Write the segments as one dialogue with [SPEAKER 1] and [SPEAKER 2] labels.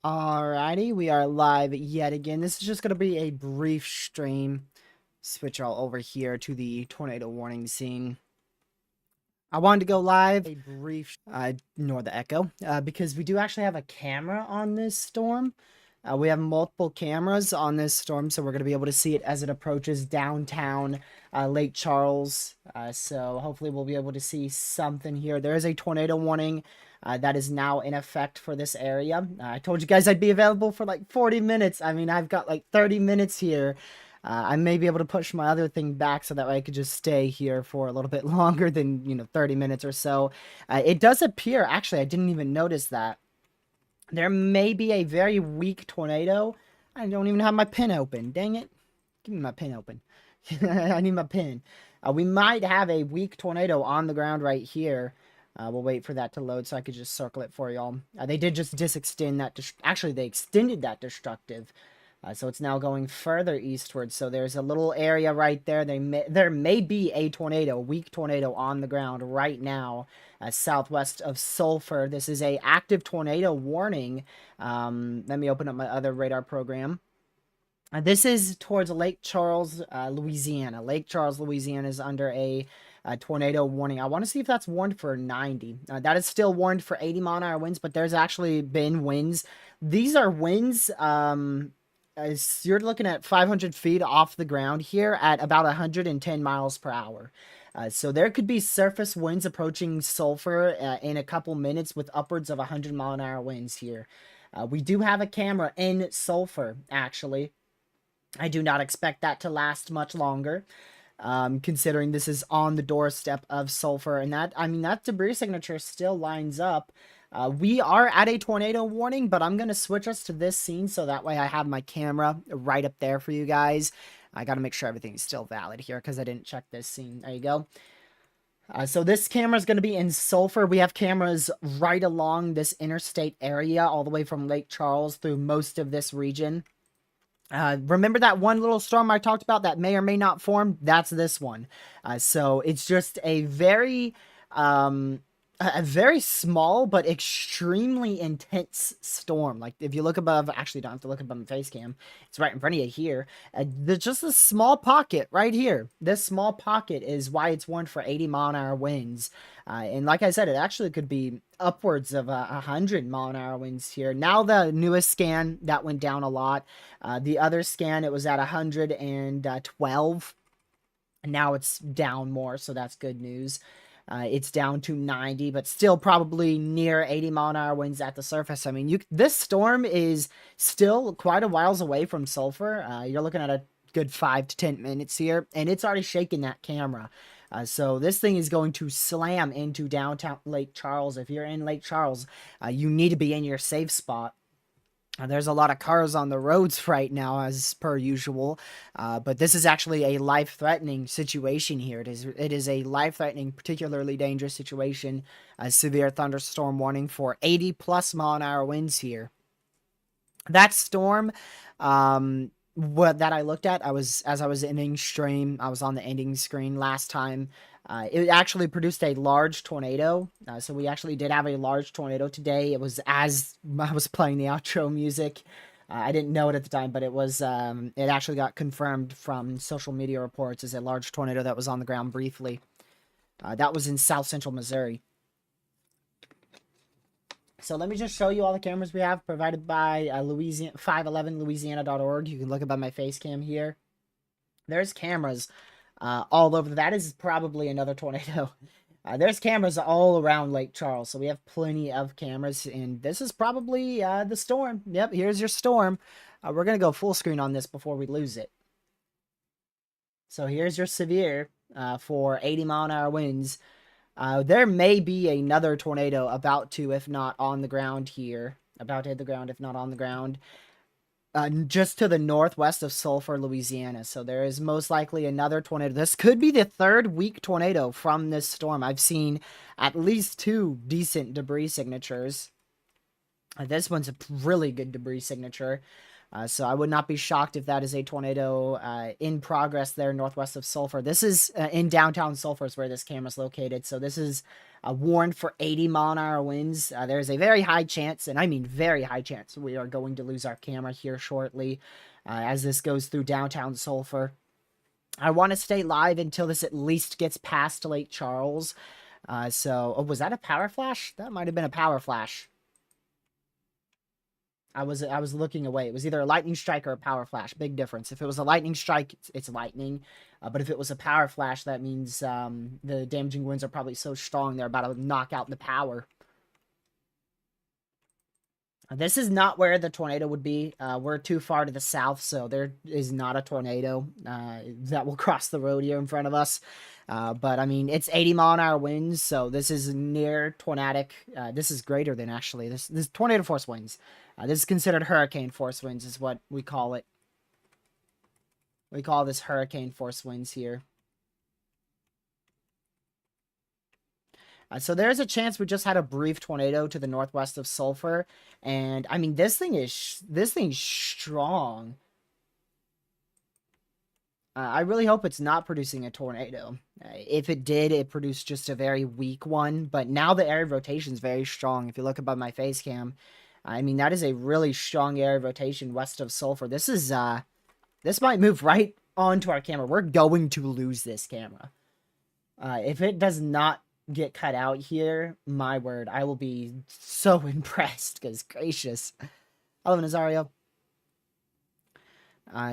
[SPEAKER 1] Alrighty, we are live yet again. This is just going to be a brief stream. Switch all over here to the tornado warning scene. I wanted to go live, a brief, ignore the echo, because we do actually have a camera on this storm. We have multiple cameras on this storm, so we're going to be able to see it as it approaches downtown Lake Charles. So hopefully we'll be able to see something here. There is a tornado warning that is now in effect for this area. I told you guys I'd be available for like 40 minutes. I mean, I've got like 30 minutes here. I may be able to push my other thing back so that way I could just stay here for a little bit longer than, 30 minutes or so. It does appear, actually, I didn't even notice that. There may be a very weak tornado. I don't even have my pin open. Dang it. Give me my pin open. I need my pin. We might have a weak tornado on the ground right here. We'll wait for that to load so I could just circle it for y'all. They did just disextend that. Actually, they extended that destructive. So it's now going further eastward. So there's a little area right there. There may be a tornado, weak tornado on the ground right now, southwest of Sulphur. This is a active tornado warning. Let me open up my other radar program. This is towards Lake Charles, Louisiana. Lake Charles, Louisiana is under a tornado warning. I want to see if that's warned for 90. That is still warned for 80-mile-an-hour winds, but there's actually been winds. These are winds. You're looking at 500 feet off the ground here at about 110 miles per hour. So there could be surface winds approaching Sulphur in a couple minutes with upwards of 100-mile-an-hour winds here. We do have a camera in Sulphur, actually. I do not expect that to last much longer, considering this is on the doorstep of Sulphur. And that debris signature still lines up. We are at a tornado warning, but I'm going to switch us to this scene so that way I have my camera right up there for you guys. I got to make sure everything's still valid here because I didn't check this scene. There you go. So this camera is going to be in Sulphur. We have cameras right along this interstate area, all the way from Lake Charles through most of this region. Remember that one little storm I talked about that may or may not form? That's this one. So it's just a very small but extremely intense storm. Like if you look above, actually you don't have to look above the face cam. It's right in front of you here. There's just a small pocket right here. This small pocket is why it's warned for 80-mile-an-hour winds. And like I said, it actually could be upwards of 100-mile-an-hour winds here. Now the newest scan, that went down a lot. The other scan, it was at 112. And now it's down more, so that's good news. It's down to 90, but still probably near 80-mile-an-hour winds at the surface. I mean, this storm is still quite a whiles away from Sulphur. You're looking at a good 5 to 10 minutes here, and it's already shaking that camera. So this thing is going to slam into downtown Lake Charles. If you're in Lake Charles, you need to be in your safe spot. There's a lot of cars on the roads right now, as per usual, but this is actually a life-threatening situation here. It is a life-threatening, particularly dangerous situation. A severe thunderstorm warning for 80-plus-mile-an-hour winds here. That storm, that I looked at, as I was ending stream, I was on the ending screen last time. It actually produced a large tornado. So we actually did have a large tornado today. It was as I was playing the outro music. I didn't know it at the time, but it actually got confirmed from social media reports as a large tornado that was on the ground briefly. That was in South Central Missouri. So let me just show you all the cameras we have provided by 511louisiana.org. You can look above my face cam here. There's cameras all over. That is probably another tornado. There's cameras all around Lake Charles, so we have plenty of cameras, and this is probably the storm. Yep, here's your storm. We're going to go full screen on this before we lose it. So here's your severe for 80-mile-an-hour winds. There may be another tornado about to, if not on the ground here. About to hit the ground, if not on the ground. Just to the northwest of Sulphur, Louisiana. So there is most likely another tornado. This could be the third weak tornado from this storm. I've seen at least 2 decent debris signatures. This one's a really good debris signature. So I would not be shocked if that is a tornado in progress there northwest of Sulphur. This is in downtown Sulphur is where this camera is located. So this is warned for 80-mile-an-hour winds. There's a very high chance, and I mean very high chance, we are going to lose our camera here shortly as this goes through downtown Sulphur. I want to stay live until this at least gets past Lake Charles. Oh, was that a power flash? That might have been a power flash. I was looking away. It was either a lightning strike or a power flash. Big difference. If it was a lightning strike, it's lightning. But if it was a power flash, that means the damaging winds are probably so strong they're about to knock out the power. This is not where the tornado would be. We're too far to the south, so there is not a tornado that will cross the road here in front of us. But, I mean, it's 80-mile-an-hour winds, so this is near tornadic. This is greater than, actually. This tornado force winds. This is considered hurricane force winds is what we call it. We call this hurricane force winds here. So there's a chance we just had a brief tornado to the northwest of Sulphur, and I mean this thing's strong. I really hope it's not producing a tornado. If it did, it produced just a very weak one. But now the area of rotation is very strong. If you look above my face cam, I mean that is a really strong area of rotation west of Sulphur. This might move right onto our camera. We're going to lose this camera if it does not get cut out here. My word, I will be so impressed, because gracious. Hello, Nazario.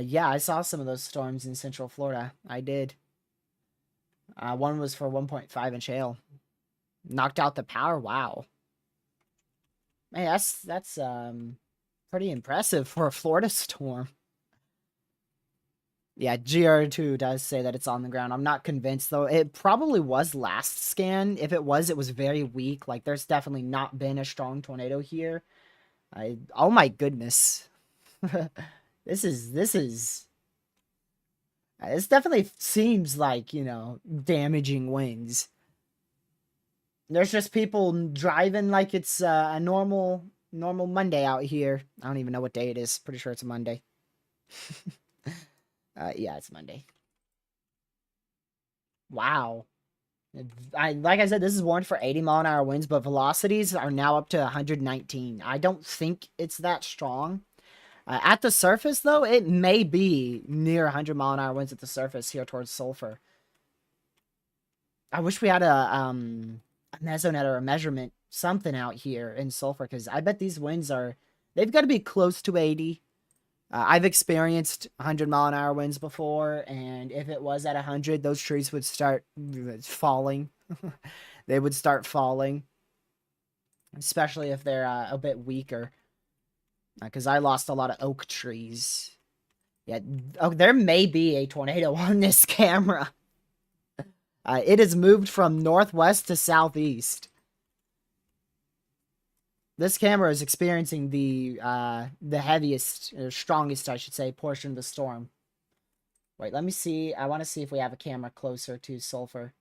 [SPEAKER 1] Yeah, I saw some of those storms in Central Florida. I did. One was for 1.5-inch hail. Knocked out the power. Wow. Man, that's pretty impressive for a Florida storm. Yeah, GR2 does say that it's on the ground. I'm not convinced, though. It probably was last scan. If it was very weak. Like, there's definitely not been a strong tornado here. Oh my goodness. This definitely seems like, you know, damaging winds. There's just people driving like it's a normal Monday out here. I don't even know what day it is. Pretty sure it's a Monday. Yeah, it's Monday. Wow. Like I said, this is warned for 80-mile-an-hour winds, but velocities are now up to 119. I don't think it's that strong. At the surface, though, it may be near 100-mile-an-hour winds at the surface here towards Sulphur. I wish we had a mesonet or a measurement, something out here in Sulphur, because I bet these winds they've got to be close to 80. I've experienced 100-mile-an-hour winds before, and if it was at 100, those trees would start falling. They would start falling, especially if they're a bit weaker. Because I lost a lot of oak trees. Yeah, oh, there may be a tornado on this camera. It has moved from northwest to southeast. This camera is experiencing the heaviest, or strongest, I should say, portion of the storm. Wait, let me see. I want to see if we have a camera closer to Sulphur.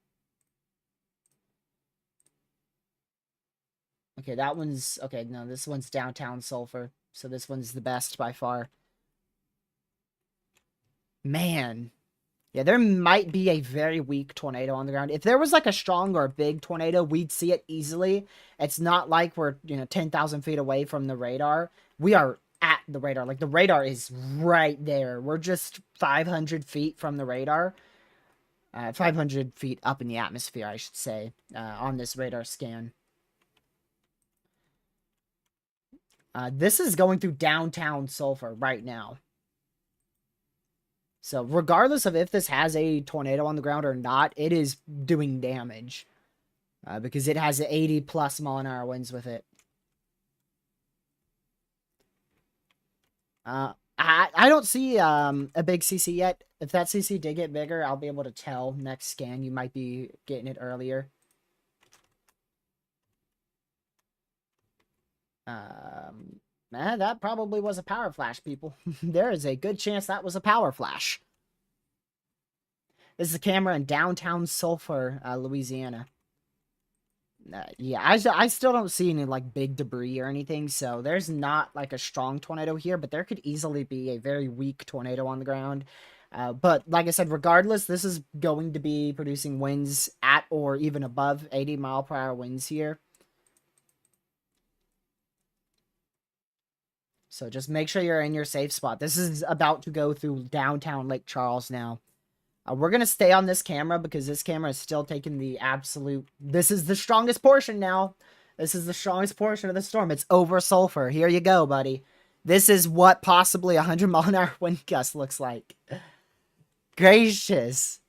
[SPEAKER 1] Okay, that one's... Okay, no, this one's downtown Sulphur. So this one's the best by far. Man. Yeah, there might be a very weak tornado on the ground. If there was like a strong or a big tornado, we'd see it easily. It's not like we're, 10,000 feet away from the radar. We are at the radar. Like, the radar is right there. We're just 500 feet from the radar. 500 feet up in the atmosphere, I should say, on this radar scan. This is going through downtown Sulphur right now. So regardless of if this has a tornado on the ground or not, it is doing damage. Because it has 80+ mile-an-hour winds with it. I don't see a big CC yet. If that CC did get bigger, I'll be able to tell next scan. You might be getting it earlier. That probably was a power flash, people. There is a good chance that was a power flash. This is a camera in downtown Sulphur, Louisiana. Yeah, I still don't see any, like, big debris or anything, so there's not, like, a strong tornado here, but there could easily be a very weak tornado on the ground. But like I said, regardless, this is going to be producing winds at or even above 80-mile-per-hour winds here. So just make sure you're in your safe spot. This is about to go through downtown Lake Charles now. We're going to stay on this camera because this camera is still taking the absolute... This is the strongest portion now. This is the strongest portion of the storm. It's over Sulphur. Here you go, buddy. This is what possibly a 100-mile-an-hour wind gust looks like. Gracious.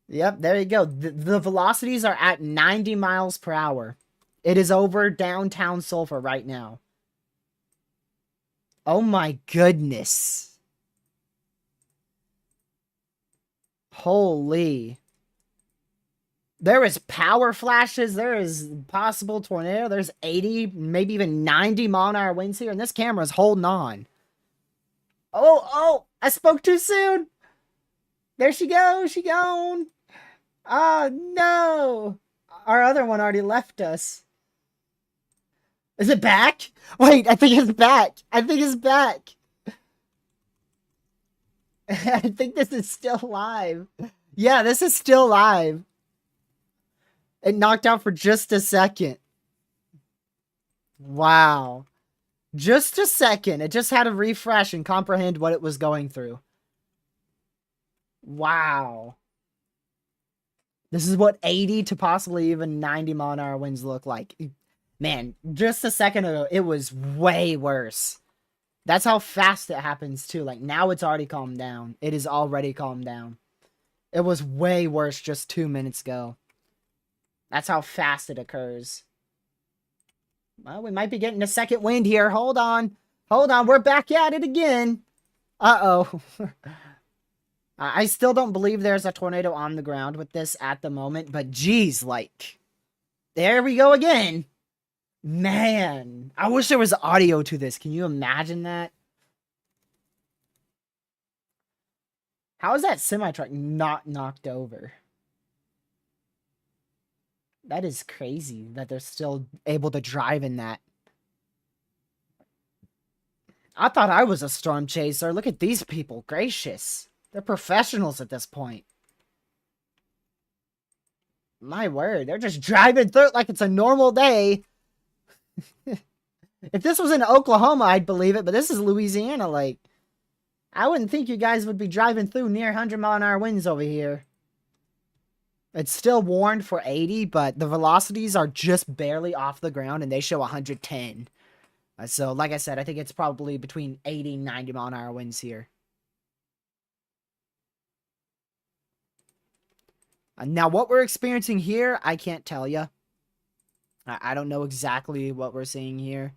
[SPEAKER 1] Yep, there you go. The velocities are at 90 miles per hour. It is over downtown Sulphur right now. Oh my goodness. Holy. There is power flashes. There is possible tornado. There's 80, maybe even 90-mile-an-hour winds here. And this camera is holding on. Oh, I spoke too soon. There she goes. She gone. Oh, no. Our other one already left us. Is it back? Wait, I think it's back. I think it's back. I think this is still live. Yeah, this is still live. It knocked out for just a second. Wow. Just a second. It just had to refresh and comprehend what it was going through. Wow. This is what 80 to possibly even 90-mile-an-hour winds look like. Man, just a second ago, it was way worse. That's how fast it happens, too. Like, now it's already calmed down. It is already calmed down. It was way worse just 2 minutes ago. That's how fast it occurs. Well, we might be getting a second wind here. Hold on. Hold on. We're back at it again. Uh-oh. I still don't believe there's a tornado on the ground with this at the moment. But geez, like... There we go again. Man. I wish there was audio to this. Can you imagine that? How is that semi-truck not knocked over? That is crazy that they're still able to drive in that. I thought I was a storm chaser. Look at these people. Gracious. They're professionals at this point. My word. They're just driving through it like it's a normal day. If this was in Oklahoma, I'd believe it. But this is Louisiana. Like, I wouldn't think you guys would be driving through near 100-mile-an-hour winds over here. It's still warned for 80, but the velocities are just barely off the ground, and they show 110. So, like I said, I think it's probably between 80 and 90-mile-an-hour winds here. Now, what we're experiencing here, I can't tell you. I don't know exactly what we're seeing here.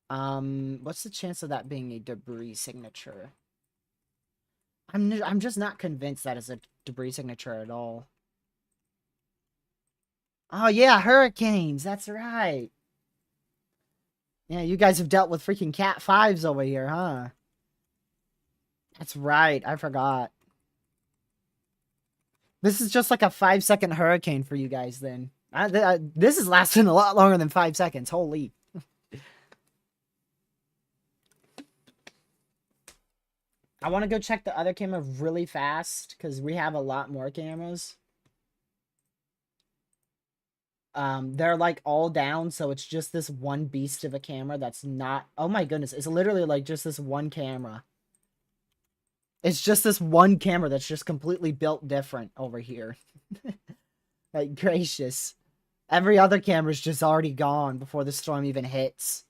[SPEAKER 1] What's the chance of that being a debris signature? I'm just not convinced that is a debris signature at all. Oh, yeah, hurricanes. That's right. Yeah, you guys have dealt with freaking Cat 5s over here, huh? That's right. I forgot. This is just like a 5-second hurricane for you guys then. This is lasting a lot longer than 5 seconds. Holy. I want to go check the other camera really fast because we have a lot more cameras. They're like all down, so it's just this one beast of a camera that's not... Oh my goodness, it's literally like just this one camera. It's just this one camera that's just completely built different over here. Like, gracious. Every other camera's just already gone before the storm even hits.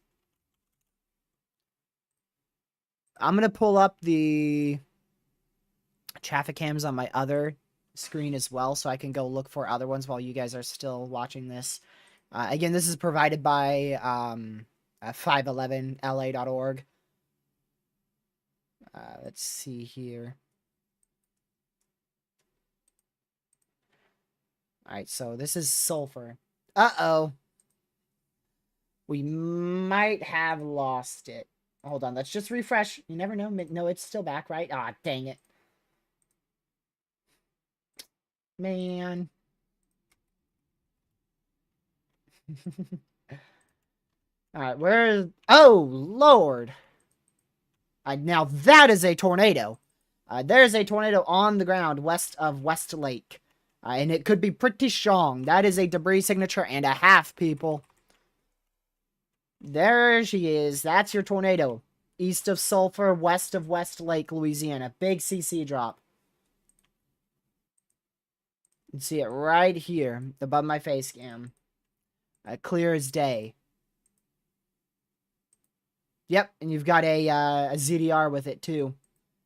[SPEAKER 1] I'm gonna pull up the traffic cams on my other screen as well, so I can go look for other ones while you guys are still watching this. Again, this is provided by 511la.org. Let's see here. Alright, so this is Sulphur. Uh-oh. We might have lost it. Hold on, let's just refresh. You never know. No, it's still back, right? Ah, dang it. Man. Alright, where... Oh, Lord! Now that is a tornado. There's a tornado on the ground west of West Lake. And it could be pretty strong. That is a debris signature and a half, people. There she is. That's your tornado. East of Sulphur, west of West Lake, Louisiana. Big CC drop. You can see it right here above my face cam. Clear as day. Yep, and you've got a ZDR with it too.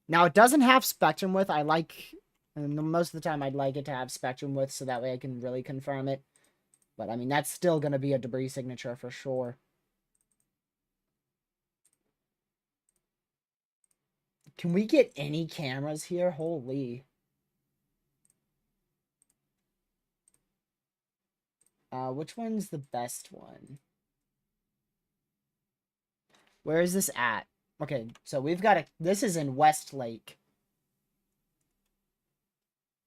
[SPEAKER 1] Now, it doesn't have spectrum width. I like... most of the time, I'd like it to have spectrum width so that way I can really confirm it. But, I mean, that's still going to be a debris signature for sure. Can we get any cameras here? Holy. Which one's the best one? Where is this at? Okay, so we've got a... This is in Westlake.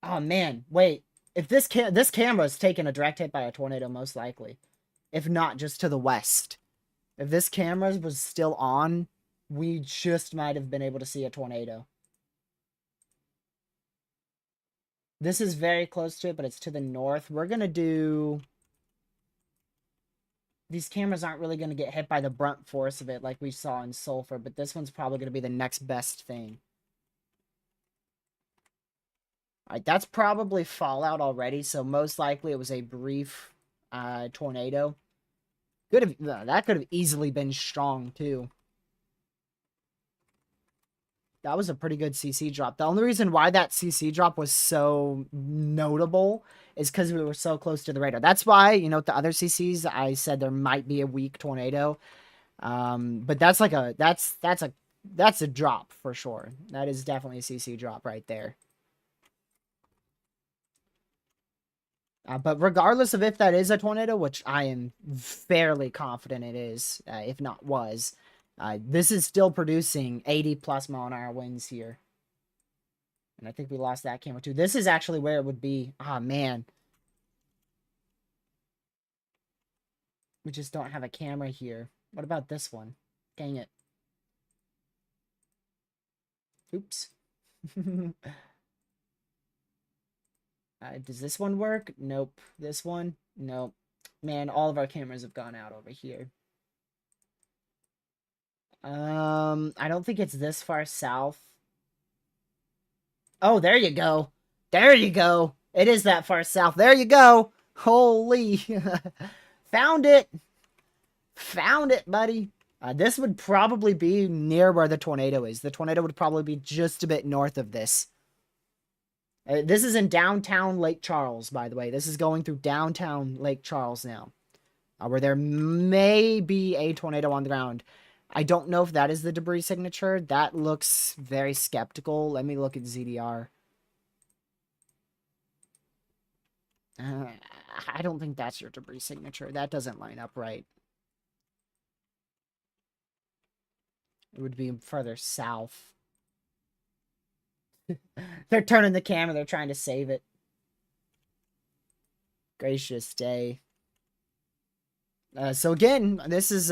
[SPEAKER 1] Oh, man. Wait. If this camera is taking a direct hit by a tornado, most likely. If not, just to the west. If this camera was still on, we just might have been able to see a tornado. This is very close to it, but it's to the north. We're going to do... These cameras aren't really going to get hit by the brunt force of it like we saw in Sulphur, but this one's probably going to be the next best thing. Alright, that's probably fallout already, so most likely it was a brief tornado. That could have easily been strong, too. That was a pretty good CC drop. The only reason why that CC drop was so notable is because we were so close to the radar. That's why, you know, the other CCs, I said there might be a weak tornado. But that's like that's a drop for sure. That is definitely a CC drop right there. But regardless of if that is a tornado, which I am fairly confident it is, if not was, this is still producing 80+ mph winds here. And I think we lost that camera too. This is actually where it would be. Ah, man. We just don't have a camera here. What about this one? Dang it. Oops. Does this one work? Nope. This one? Nope. Man, all of our cameras have gone out over here. I don't think it's this far south. Oh, there you go. There you go. It is that far south. There you go. Holy. Found it. Found it, buddy. This would probably be near where the tornado is. The tornado would probably be just a bit north of this. This is in downtown Lake Charles, by the way. This is going through downtown Lake Charles now. Where there may be a tornado on the ground. I don't know if that is the debris signature. That looks very skeptical. Let me look at ZDR. I don't think that's your debris signature. That doesn't line up right. It would be further south. They're turning the camera. They're trying to save it. Gracious day. So again, this is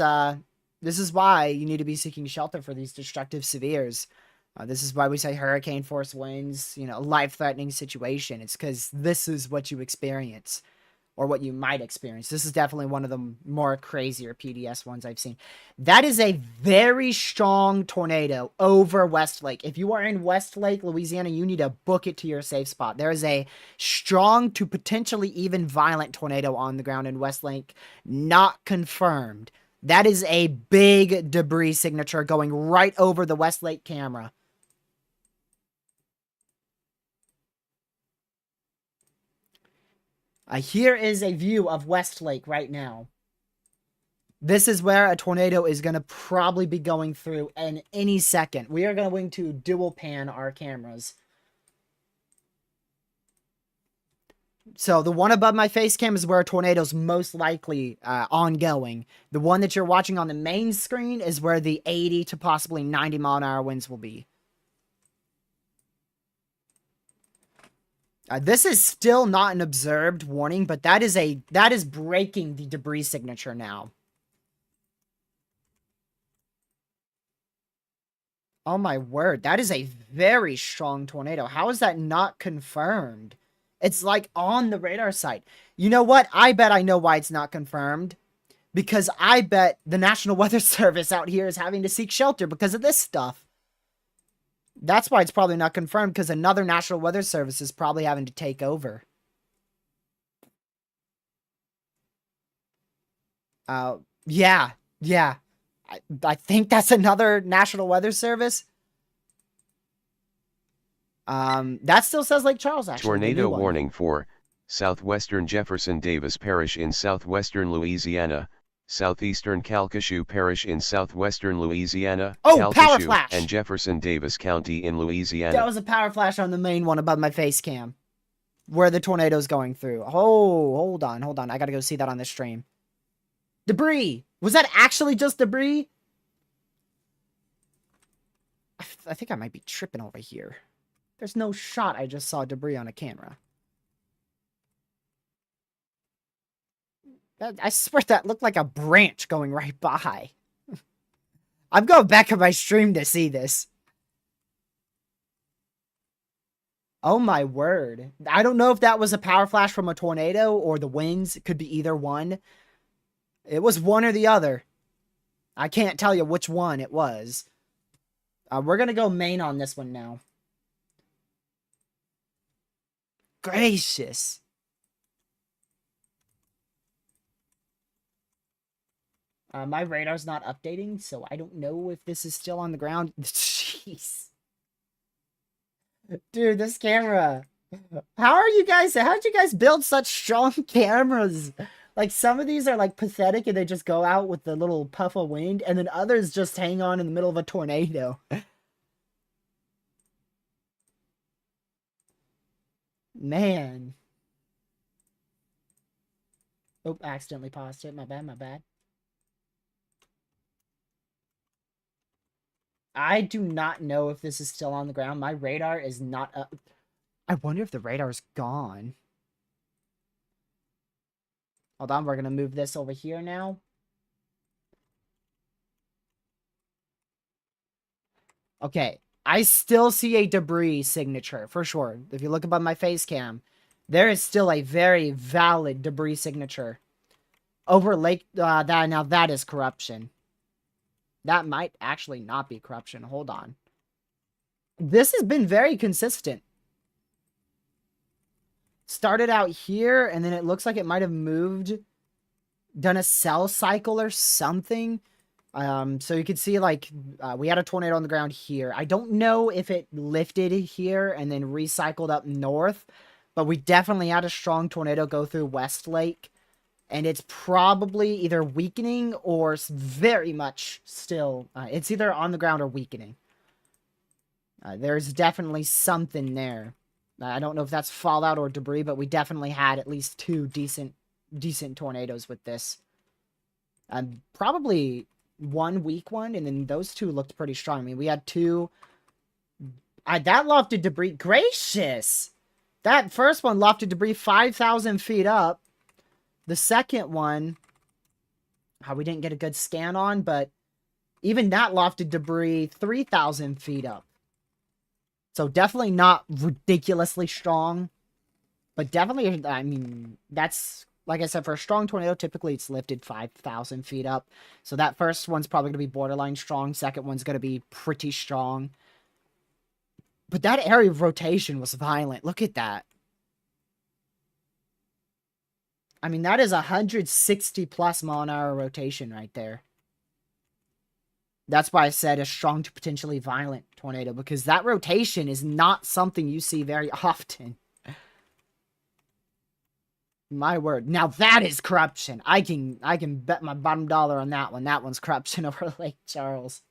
[SPEAKER 1] why you need to be seeking shelter for these destructive severes. This is why we say hurricane force winds, you know, life-threatening situation. It's because this is what you experience, or what you might experience. This is definitely one of the more crazier PDS ones I've seen. That is a very strong tornado over Westlake. If you are in Westlake, Louisiana, you need to book it to your safe spot. There is a strong to potentially even violent tornado on the ground in Westlake, not confirmed. That is a big debris signature going right over the Westlake camera. Here is a view of Westlake right now. This is where a tornado is going to probably be going through in any second. We are going to dual pan our cameras. So the one above my face cam is where a tornado's most likely ongoing. The one that you're watching on the main screen is where the 80 to possibly 90 mph winds will be. This is still not an observed warning, but that is breaking the debris signature now. Oh my word, that is a very strong tornado. How is that not confirmed? It's like on the radar site. You know what? I bet I know why it's not confirmed. Because I bet the National Weather Service out here is having to seek shelter because of this stuff. That's why it's probably not confirmed, because another National Weather Service is probably having to take over. Yeah, yeah. I think that's another National Weather Service. That still says Lake Charles, actually.
[SPEAKER 2] Tornado warning for southwestern Jefferson Davis Parish in southwestern Louisiana, southeastern Calcasieu Parish in southwestern Louisiana,
[SPEAKER 1] Oh, power
[SPEAKER 2] Calcasieu,
[SPEAKER 1] flash!
[SPEAKER 2] and Jefferson Davis County in Louisiana.
[SPEAKER 1] That was a power flash on the main one above my face cam, where the tornado's going through. Oh, hold on. I gotta go see that on the stream. Debris! Was that actually just debris? I think I might be tripping over here. There's no shot I just saw debris on a camera. I swear that looked like a branch going right by. I'm going back on my stream to see this. Oh my word. I don't know if that was a power flash from a tornado or the winds. It could be either one. It was one or the other. I can't tell you which one it was. We're going to go main on this one now. Gracious. My radar's not updating, so I don't know if this is still on the ground. Jeez. Dude, this camera. How'd you guys build such strong cameras? Like, some of these are, like, pathetic and they just go out with the little puff of wind, and then others just hang on in the middle of a tornado. Man. Oh, accidentally paused it. My bad. I do not know if this is still on the ground. My radar is not up. I wonder if the radar's gone. Hold on, we're going to move this over here now. Okay, I still see a debris signature, for sure. If you look above my face cam, there is still a very valid debris signature. Over Lake, now that is corruption. That might actually not be corruption. Hold on. This has been very consistent. Started out here, and then it looks like it might have moved, done a cell cycle or something. So you can see, like, we had a tornado on the ground here. I don't know if it lifted here and then recycled up north, but we definitely had a strong tornado go through Westlake, and it's probably either weakening or very much still, it's either on the ground or weakening. There's definitely something there. I don't know if that's fallout or debris, but we definitely had at least two decent tornadoes with this. Probably one weak one, and then those two looked pretty strong. I mean, we had two. That lofted debris. Gracious! That first one lofted debris 5,000 feet up. The second one, we didn't get a good scan on, but even that lofted debris 3,000 feet up. So definitely not ridiculously strong, but definitely, I mean, that's, like I said, for a strong tornado, typically it's lifted 5,000 feet up. So that first one's probably going to be borderline strong. Second one's going to be pretty strong. But that area of rotation was violent. Look at that. I mean, that is 160 plus mile an hour rotation right there. That's why I said a strong to potentially violent tornado, because that rotation is not something you see very often. My word. Now that is corruption. I can bet my bottom dollar on that one. That one's corruption over Lake Charles.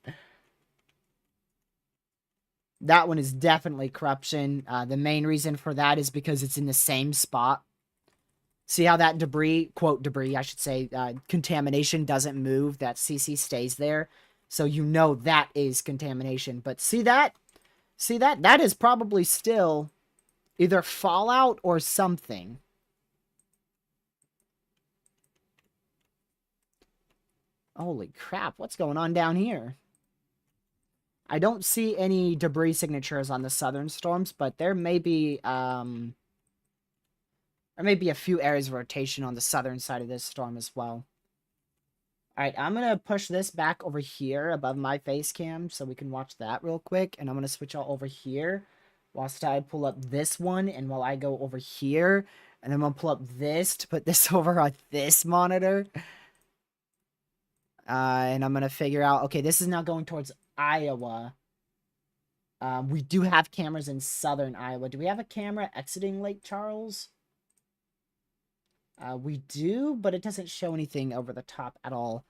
[SPEAKER 1] That one is definitely corruption. The main reason for that is because it's in the same spot. See how that debris, quote debris, I should say, contamination doesn't move. That CC stays there. So you know that is contamination. But see that? See that? That is probably still either fallout or something. Holy crap, what's going on down here? I don't see any debris signatures on the southern storms, but there may be a few areas of rotation on the southern side of this storm as well. Alright, I'm gonna push this back over here above my face cam so we can watch that real quick, and I'm gonna switch all over here whilst I pull up this one, and while I go over here, and I'm gonna pull up this to put this over on this monitor. And I'm gonna figure out, okay, this is now going towards Iowa. We do have cameras in southern Iowa. Do we have a camera exiting Lake Charles? We do, but it doesn't show anything over the top at all.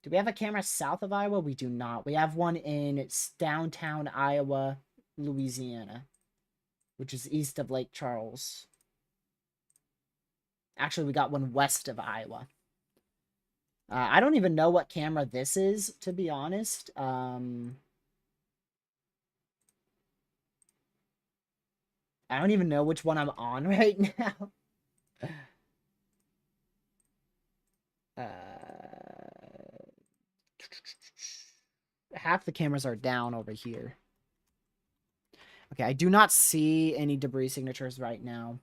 [SPEAKER 1] Do we have a camera south of Iowa? We do not. We have one in downtown Iowa, Louisiana, which is east of Lake Charles. Actually, we got one west of Iowa. I don't even know what camera this is, to be honest. I don't even know which one I'm on right now. Half the cameras are down over here. Okay, I do not see any debris signatures right now.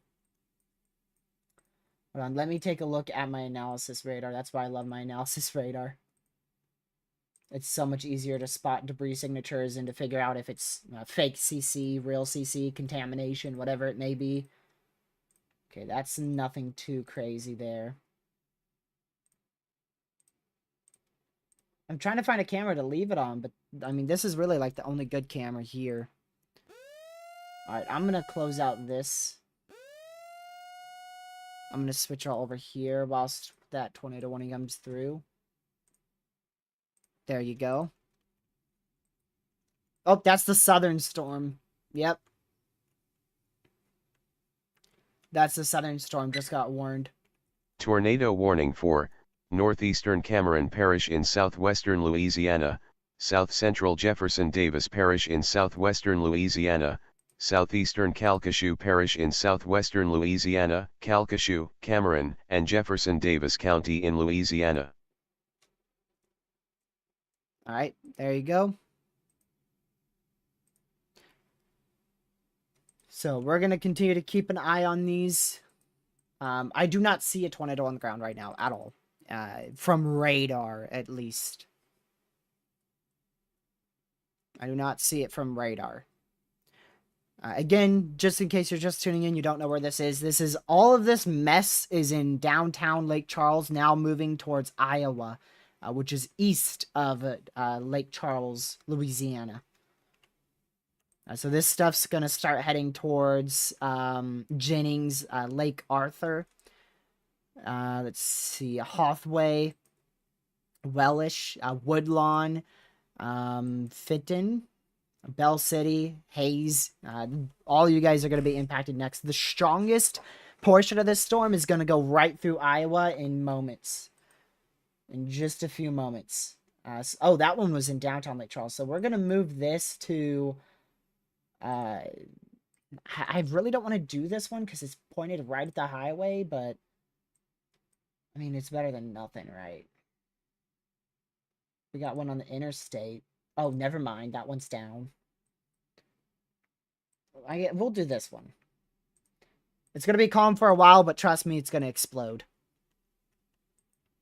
[SPEAKER 1] Hold on, let me take a look at my analysis radar. That's why I love my analysis radar. It's so much easier to spot debris signatures and to figure out if it's fake CC, real CC, contamination, whatever it may be. Okay, that's nothing too crazy there. I'm trying to find a camera to leave it on, but, I mean, this is really, like, the only good camera here. Alright, I'm gonna close out this. I'm gonna switch all over here whilst that tornado warning comes through. There you go. Oh, that's the southern storm. Yep. That's the southern storm, just got warned.
[SPEAKER 2] Tornado warning for northeastern Cameron Parish in southwestern Louisiana, south central Jefferson Davis Parish in southwestern Louisiana, southeastern Calcasieu Parish in southwestern Louisiana, Calcasieu, Cameron, and Jefferson Davis County in Louisiana.
[SPEAKER 1] Alright, there you go. So we're going to continue to keep an eye on these. I do not see a tornado on the ground right now at all. From radar, at least. I do not see it from radar. Again, just in case you're just tuning in, you don't know where this is. All of this mess is in downtown Lake Charles, now moving towards Iowa, which is east of Lake Charles, Louisiana. So this stuff's going to start heading towards Jennings, Lake Arthur. Let's see, Hathaway, Wellish, Woodlawn, Fitton, Bell City, Hayes. All you guys are going to be impacted next. The strongest portion of this storm is going to go right through Iowa in moments. In just a few moments. Oh, that one was in downtown Lake Charles. So we're going to move this to... I really don't want to do this one because it's pointed right at the highway, but... I mean, it's better than nothing, right? We got one on the interstate. Oh, never mind. That one's down. We'll do this one. It's going to be calm for a while, but trust me, it's going to explode.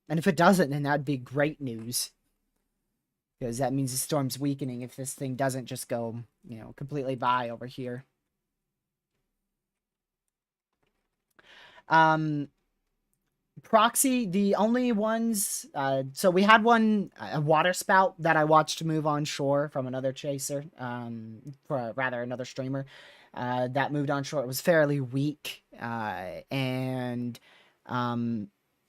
[SPEAKER 1] And if it doesn't, then that'd be great news. Because that means the storm's weakening if this thing doesn't just go, you know, completely by over here. Proxy, the only ones, so we had one, a water spout that I watched move on shore from another chaser, rather another streamer, that moved on shore. It was fairly weak, and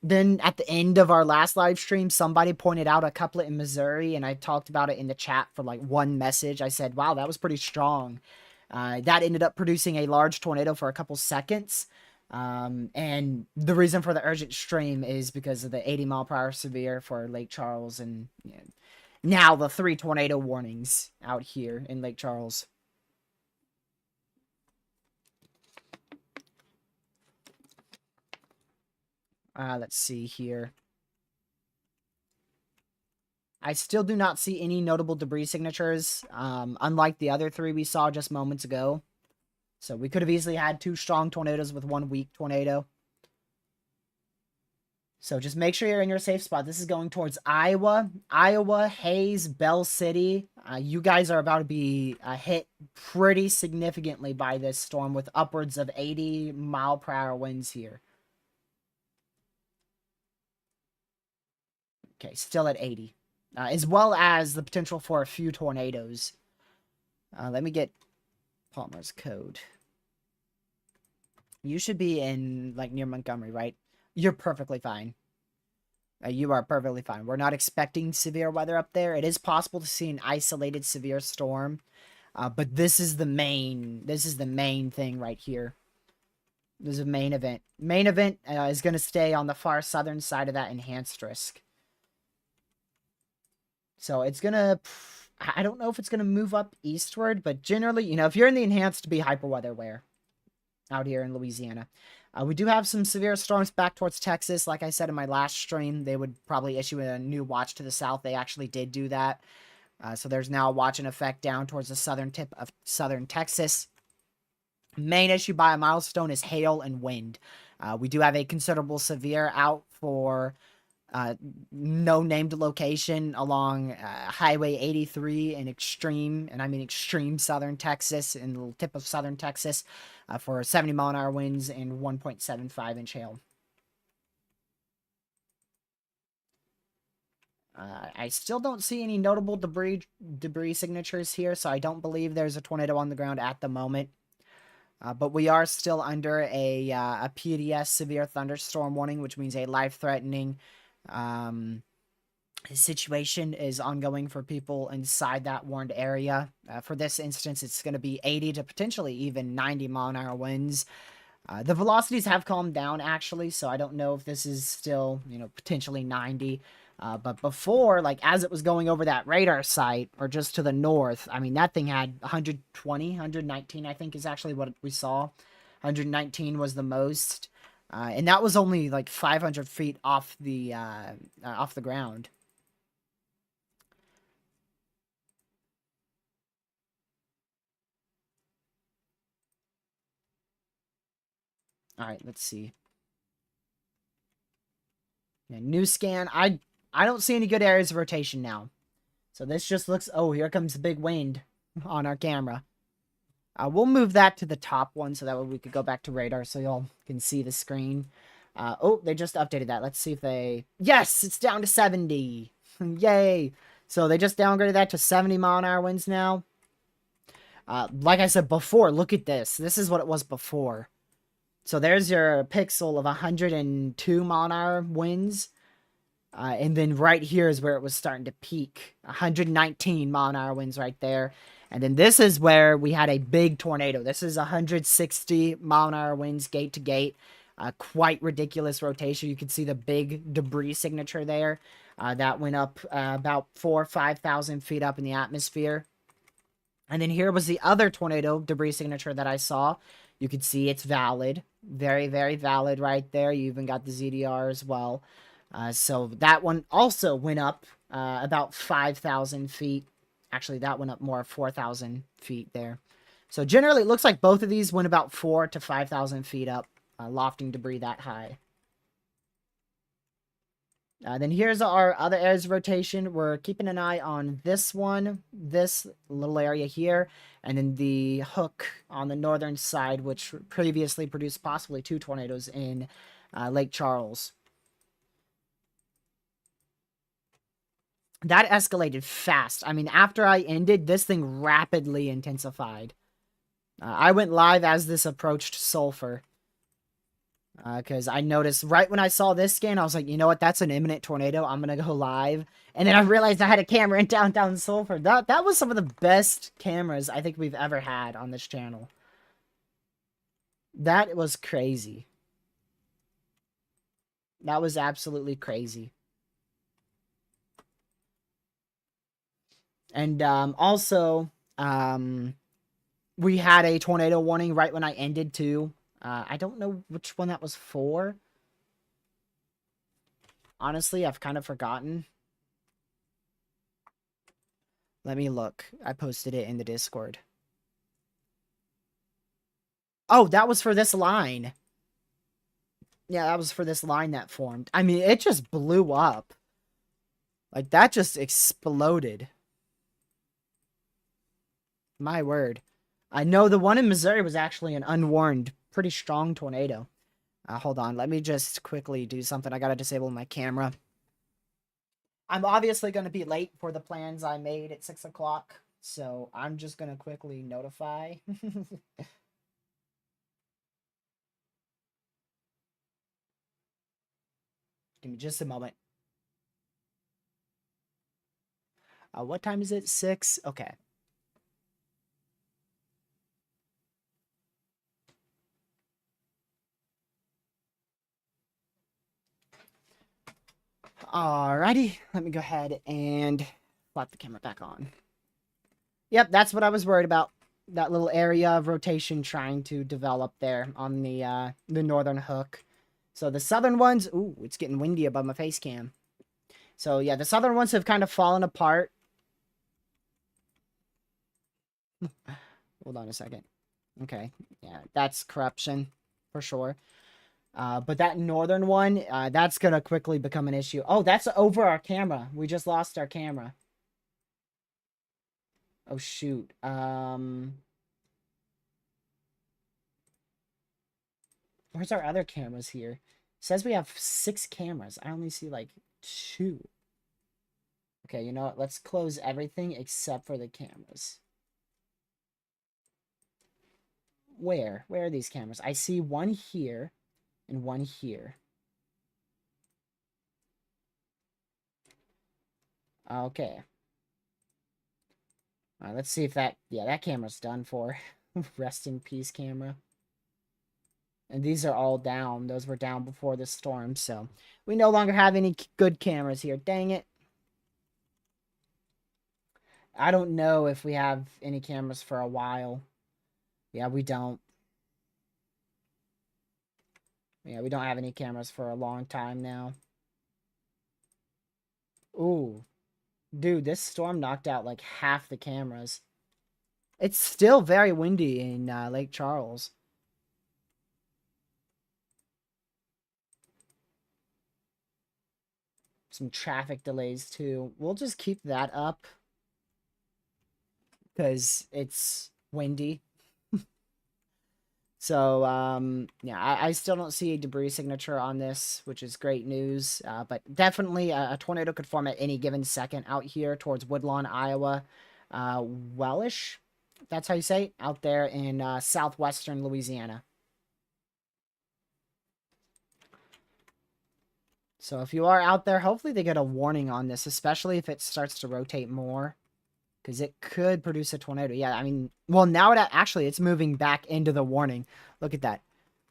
[SPEAKER 1] then at the end of our last live stream, somebody pointed out a couplet in Missouri, and I talked about it in the chat for like one message. I said, wow, that was pretty strong. That ended up producing a large tornado for a couple seconds. And the reason for the urgent stream is because of the 80-mile-per-hour severe for Lake Charles, and you know, now the 3 tornado warnings out here in Lake Charles. Let's see here. I still do not see any notable debris signatures, unlike the other 3 we saw just moments ago. So we could have easily had 2 strong tornadoes with 1 weak tornado. So just make sure you're in your safe spot. This is going towards Iowa, Hayes, Bell City. You guys are about to be hit pretty significantly by this storm with upwards of 80-mile-per-hour winds here. Okay, still at 80. As well as the potential for a few tornadoes. Let me get Palmer's code. You should be in, like, near Montgomery, right? You're perfectly fine. You are perfectly fine. We're not expecting severe weather up there. It is possible to see an isolated severe storm. But this is the main thing right here. This is a main event. Main event is going to stay on the far southern side of that enhanced risk. So it's going to... I don't know if it's going to move up eastward, but generally, you know, if you're in the enhanced, be hyper weather aware out here in Louisiana. We do have some severe storms back towards Texas. Like I said in my last stream, they would probably issue a new watch to the south. They actually did do that. So there's now a watch in effect down towards the southern tip of southern Texas. Main issue by a milestone is hail and wind. We do have a considerable severe out for no named location along Highway 83 in extreme southern Texas, in the tip of southern Texas, for 70-mile-an-hour winds and 1.75-inch hail. I still don't see any notable debris signatures here, so I don't believe there's a tornado on the ground at the moment. But we are still under a PDS severe thunderstorm warning, which means a life-threatening situation is ongoing for people inside that warned area. For this instance, it's going to be 80 to potentially even 90-mile-an-hour winds. The velocities have calmed down, actually, so I don't know if this is still, you know, potentially 90. But before, like, as it was going over that radar site, or just to the north, I mean, that thing had 120, 119, I think is actually what we saw. 119 was the most. And that was only, like, 500 feet off the ground. Alright, let's see. Yeah, new scan. I don't see any good areas of rotation now. So this just looks... Oh, here comes the big wind on our camera. We'll move that to the top one so that way we could go back to radar so y'all can see the screen. Oh, they just updated that. Let's see if they... Yes! It's down to 70! Yay! So they just downgraded that to 70-mile-an-hour winds now. Like I said before, look at this. This is what it was before. So there's your pixel of 102-mile-an-hour winds. And then right here is where it was starting to peak. 119-mile-an-hour winds right there. And then this is where we had a big tornado. This is 160-mile-an-hour winds gate to gate. Quite ridiculous rotation. You can see the big debris signature there. That went up about 4,000 or 5,000 feet up in the atmosphere. And then here was the other tornado debris signature that I saw. You can see it's valid. Very, very valid right there. You even got the ZDR as well. So that one also went up about 5,000 feet. Actually, that went up more, 4,000 feet there. So generally, it looks like both of these went about 4,000 to 5,000 feet up, lofting debris that high. Then here's our other areas of rotation. We're keeping an eye on this one, this little area here, and then the hook on the northern side, which previously produced possibly 2 tornadoes in Lake Charles. That escalated fast. I mean, after I ended, this thing rapidly intensified. I went live as this approached Sulphur. Because I noticed right when I saw this scan, I was like, you know what? That's an imminent tornado. I'm going to go live. And then I realized I had a camera in downtown Sulphur. That was some of the best cameras I think we've ever had on this channel. That was crazy. That was absolutely crazy. And also, we had a tornado warning right when I ended too. I don't know which one that was for. Honestly, I've kind of forgotten. Let me look. I posted it in the Discord. Oh, that was for this line. Yeah, that was for this line that formed. I mean, it just blew up. Like, that just exploded. My word. I know the one in Missouri was actually an unwarned, pretty strong tornado. Hold on. Let me just quickly do something. I gotta disable my camera. I'm obviously going to be late for the plans I made at 6 o'clock. So I'm just going to quickly notify. Give me just a moment. What time is it? 6? Okay. Alrighty. Let me go ahead and flap the camera back on. Yep, that's what I was worried about. That little area of rotation trying to develop there on the northern hook. So the southern ones... Ooh, it's getting windy above my face cam. So yeah, the southern ones have kind of fallen apart. Hold on a second. Okay, yeah, that's corruption for sure. But that northern one, that's gonna quickly become an issue. Oh, that's over our camera. We just lost our camera. Oh shoot. Where's our other cameras here? It says we have 6 cameras. I only see like 2. Okay, you know what? Let's close everything except for the cameras. Where? Where are these cameras? I see one here and one here. Okay. Let's see if that... Yeah, that camera's done for. Rest in peace, camera. And these are all down. Those were down before the storm, so... We no longer have any good cameras here. Dang it. I don't know if we have any cameras for a while. Yeah, we don't. Yeah, we don't have any cameras for a long time now. Ooh. Dude, this storm knocked out like half the cameras. It's still very windy in Lake Charles. Some traffic delays too. We'll just keep that up. Because it's windy. So, yeah, I still don't see a debris signature on this, which is great news. But definitely a tornado could form at any given second out here towards Woodlawn, Iowa. Wellish, that's how you say it, out there in southwestern Louisiana. So if you are out there, hopefully they get a warning on this, especially if it starts to rotate more. Because it could produce a tornado. Yeah, I mean, well, now actually it's moving back into the warning. Look at that.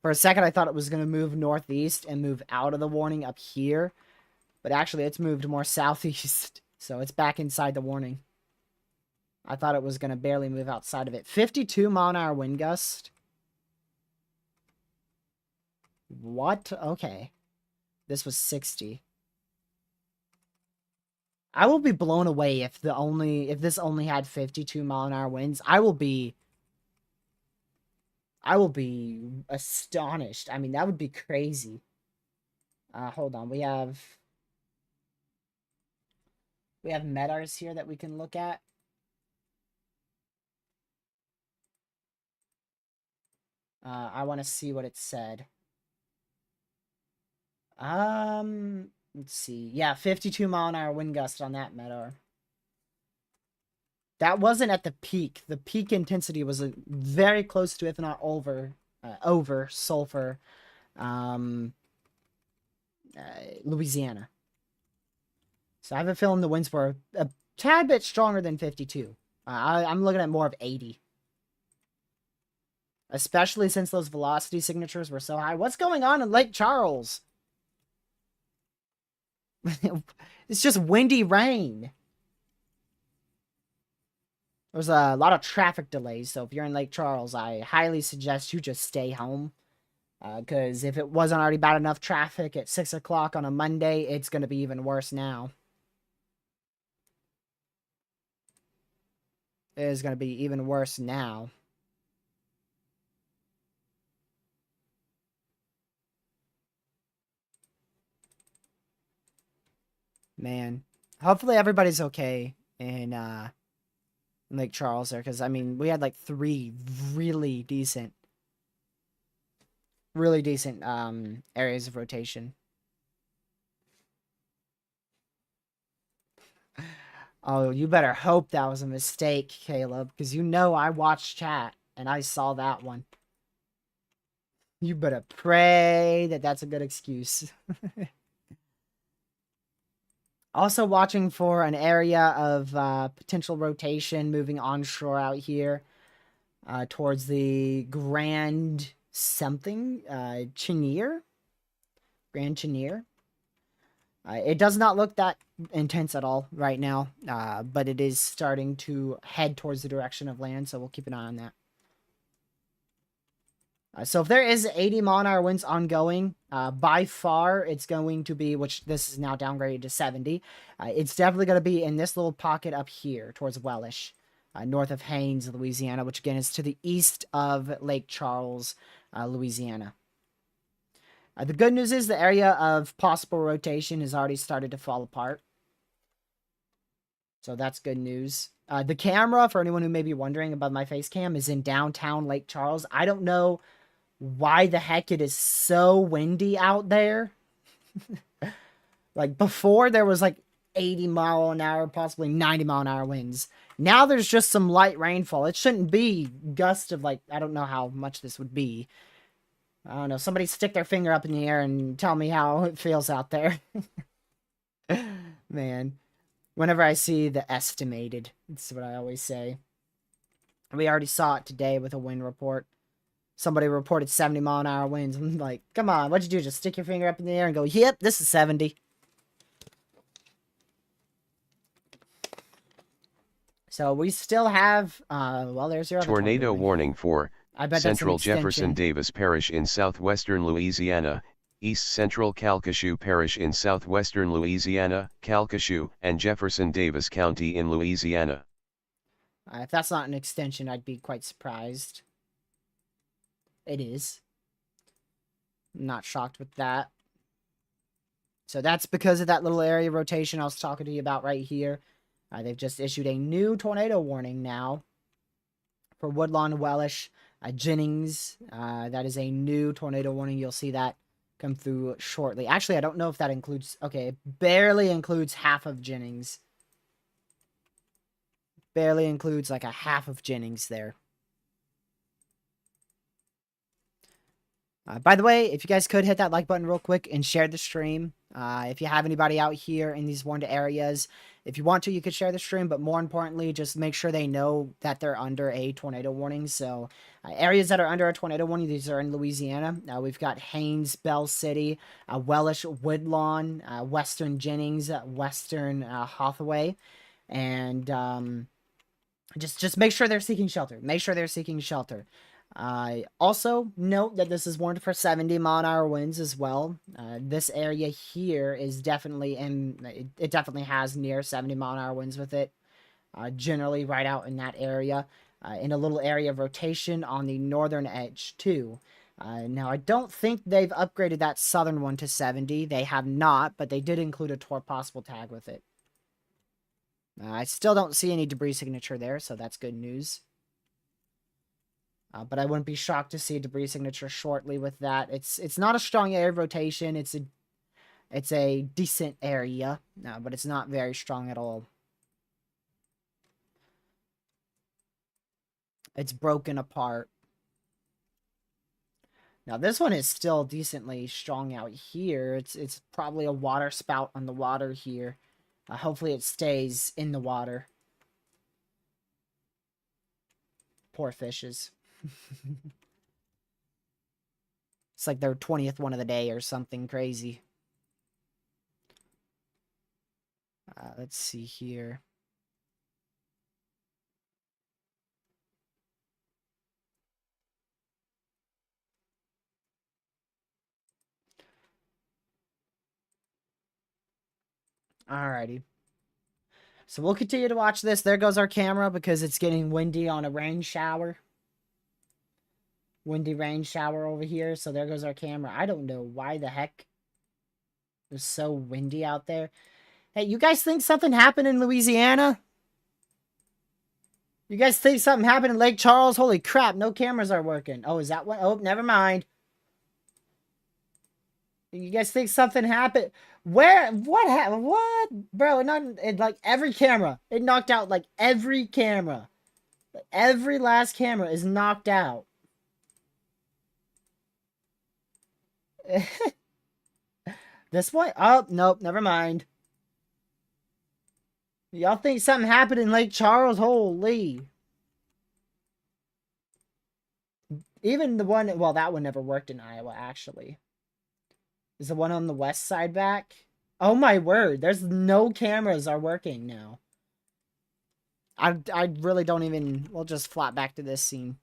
[SPEAKER 1] For a second, I thought it was going to move northeast and move out of the warning up here. But actually, it's moved more southeast. So it's back inside the warning. I thought it was going to barely move outside of it. 52-mile-an-hour wind gust. What? Okay. This was 60. I will be blown away if this only had 52-mile-an-hour winds. I will be astonished. I mean, that would be crazy. Hold on. We have MEDARs here that we can look at. I want to see what it said. Let's see. Yeah, 52-mile-an-hour wind gust on that MEDAR. That wasn't at the peak. The peak intensity was very close to, if not over sulfur, Louisiana. So I have a feeling the winds were a tad bit stronger than 52. I'm looking at more of 80. Especially since those velocity signatures were so high. What's going on in Lake Charles? It's just windy rain. There's a lot of traffic delays, so if you're in Lake Charles, I highly suggest you just stay home. Because if it wasn't already bad enough traffic at 6 o'clock on a Monday, it's going to be even worse now. is going to be even worse now. Man, hopefully everybody's okay in Lake Charles there, because I mean we had like 3 really decent areas of rotation. Oh, you better hope that was a mistake, Caleb, because you know I watched chat and I saw that one. You better pray that that's a good excuse. Also watching for an area of potential rotation moving onshore out here towards the Grand something, Chenier? Grand Chenier. It does not look that intense at all right now, but it is starting to head towards the direction of land, so we'll keep an eye on that. So if there is 80-mile-an-hour winds ongoing, by far it's going to be, which this is now downgraded to 70, it's definitely going to be in this little pocket up here towards Wellish, north of Haines, Louisiana, which again is to the east of Lake Charles, Louisiana. The good news is the area of possible rotation has already started to fall apart. So that's good news. The camera, for anyone who may be wondering about my face cam, is in downtown Lake Charles. I don't know why the heck it is so windy out there. Like before there was like 80-mile-an-hour, possibly 90-mile-an-hour winds. Now there's just some light rainfall. It shouldn't be gusts of like, I don't know how much this would be. I don't know. Somebody stick their finger up in the air and tell me how it feels out there. Man. Whenever I see the estimated, that's what I always say. We already saw it today with a wind report. Somebody reported 70-mile-an-hour winds. I'm like, come on, what'd you do? Just stick your finger up in the air and go, yep, this is 70. So we still have, well, there's your other
[SPEAKER 2] Tornado warning for
[SPEAKER 1] I bet
[SPEAKER 2] Central
[SPEAKER 1] that's an
[SPEAKER 2] Jefferson
[SPEAKER 1] extension.
[SPEAKER 2] Davis Parish in southwestern Louisiana, East Central Calcasieu Parish in southwestern Louisiana, Calcasieu, and Jefferson Davis County in Louisiana.
[SPEAKER 1] If that's not an extension, I'd be quite surprised. It is. I'm not shocked with that. So that's because of that little area rotation I was talking to you about right here. They've just issued a new tornado warning now for Woodlawn, Wellish, Jennings. That is a new tornado warning. You'll see that come through shortly. Actually, I don't know if that includes... Okay, it barely includes half of Jennings. Barely includes like a half of Jennings there. By the way, if you guys could hit that like button real quick and share the stream. If you have anybody out here in these warned areas, if you want to, you could share the stream. But more importantly, just make sure they know that they're under a tornado warning. So areas that are under a tornado warning, these are in Louisiana. We've got Haines, Bell City, Wellish, Woodlawn, Western Jennings, Western Hathaway. And just make sure they're seeking shelter. Make sure they're seeking shelter. Also, note that this is warned for 70-mile-an-hour winds as well. This area here is definitely it definitely has near 70-mile-an-hour winds with it. Generally right out in that area. In a little area of rotation on the northern edge, too. Now, I don't think they've upgraded that southern one to 70. They have not, but they did include a possible tag with it. I still don't see any debris signature there, so that's good news. But I wouldn't be shocked to see a debris signature shortly with that. It's not a strong area of rotation. It's a decent area, but it's not very strong at all. It's broken apart. Now this one is still decently strong out here. It's probably a water spout on the water here. Hopefully it stays in the water. Poor fishes. It's like their 20th one of the day or something crazy. Let's see here. Alrighty. So we'll continue to watch this. There goes our camera because it's getting windy on a rain shower. Windy rain shower over here. So there goes our camera. I don't know why the heck it's so windy out there. Hey, you guys think something happened in Louisiana? You guys think something happened in Lake Charles? Holy crap, no cameras are working. Oh, is that one? Oh, never mind. You guys think something happened? Where? What happened? What? Bro, like every camera. It knocked out like every camera. Every last camera is knocked out. This one? Oh, nope, never mind. Y'all think something happened in Lake Charles? Holy. Even the one, well, that one never worked in Iowa, actually. Is the one on the west side back? Oh my word, there's no cameras are working now. I really don't even, we'll just flap back to this scene.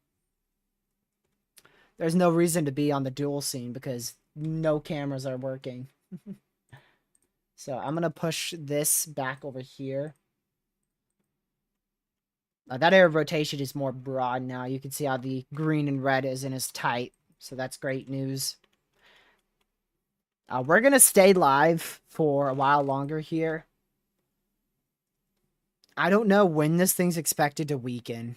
[SPEAKER 1] There's no reason to be on the dual scene because no cameras are working. So I'm going to push this back over here. That area of rotation is more broad now. You can see how the green and red isn't as tight. So that's great news. We're going to stay live for a while longer here. I don't know when this thing's expected to weaken.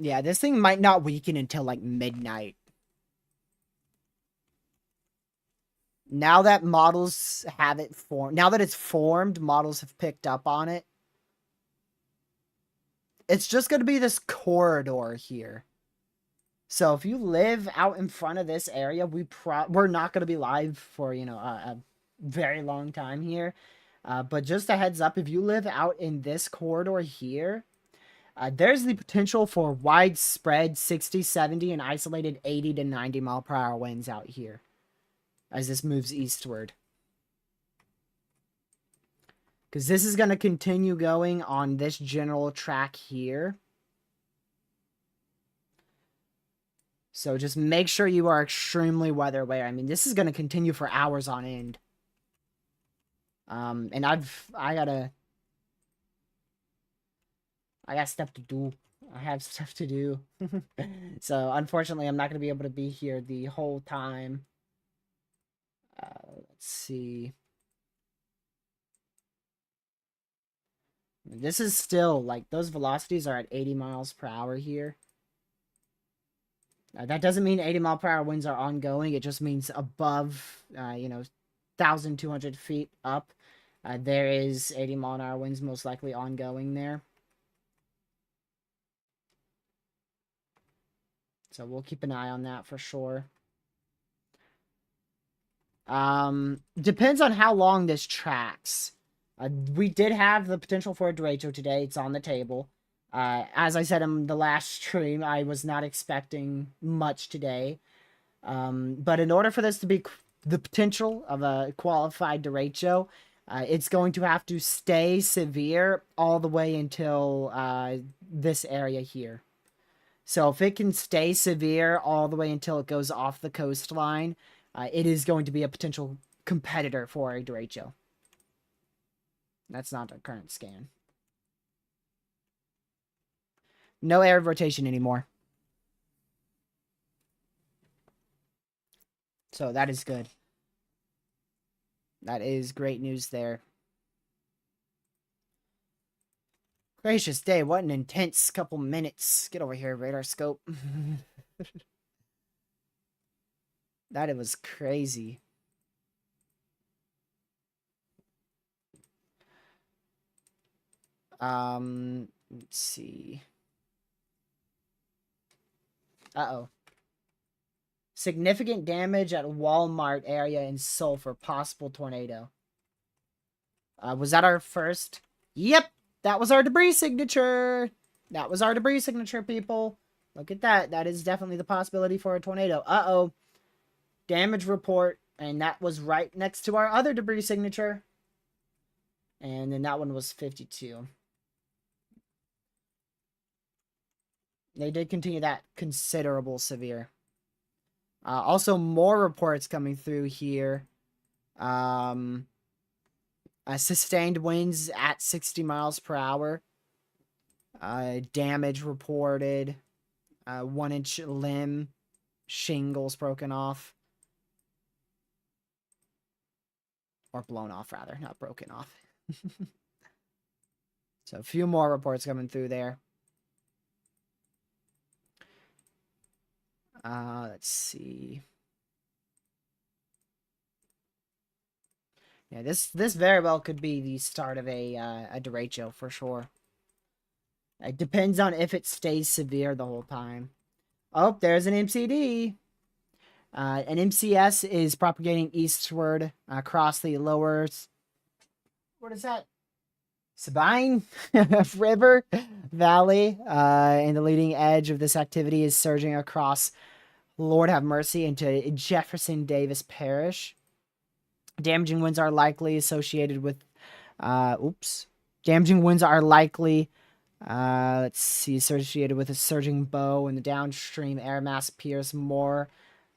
[SPEAKER 1] Yeah, this thing might not weaken until like midnight. Now that models have it formed, now that it's formed, models have picked up on it. It's just going to be this corridor here. So if you live out in front of this area, we're not going to be live for, you know, a very long time here. But just a heads up, if you live out in this corridor here, there's the potential for widespread 60, 70, and isolated 80 to 90 mile per hour winds out here as this moves eastward. Because this is going to continue going on this general track here. So just make sure you are extremely weather aware. I mean, this is going to continue for hours on end. And I got stuff to do. I have stuff to do. So unfortunately, I'm not going to be able to be here the whole time. Let's see. This is still, like, those velocities are at 80 miles per hour here. That doesn't mean 80 mile per hour winds are ongoing. It just means above, you know, 1,200 feet up. There is 80 mile an hour winds most likely ongoing there. So we'll keep an eye on that for sure. Depends on how long this tracks. We did have the potential for a Derecho today. It's on the table. As I said in the last stream, I was not expecting much today. But in order for this to be the potential of a qualified Derecho, it's going to have to stay severe all the way until this area here. So if it can stay severe all the way until it goes off the coastline, it is going to be a potential competitor for a Derecho. That's not a current scan. No air rotation anymore. So that is good. That is great news there. Gracious day, what an intense couple minutes. Get over here, radar scope. That it was crazy. Let's see. Uh-oh. Significant damage at Walmart area in Sulphur. Possible tornado. Was that our first? Yep. That was our debris signature. That was our debris signature, people. Look at that. That is definitely the possibility for a tornado. Uh-oh. Damage report. And that was right next to our other debris signature. And then that one was 52. They did continue that considerable severe. Also, more reports coming through here. Sustained winds at 60 miles per hour. Damage reported. 1-inch limb. Shingles broken off. Or blown off, rather. Not broken off. So, a few more reports coming through there. Let's see. Yeah, this very well could be the start of a derecho for sure. It depends on if it stays severe the whole time. Oh, there's an MCD. An MCS is propagating eastward across the lower... What is that? Sabine River Valley. And the leading edge of this activity is surging across, Lord have mercy, into Jefferson Davis Parish. Damaging winds are likely associated with... Damaging winds are likely... let's see, associated with a surging bow, and the downstream air mass appears more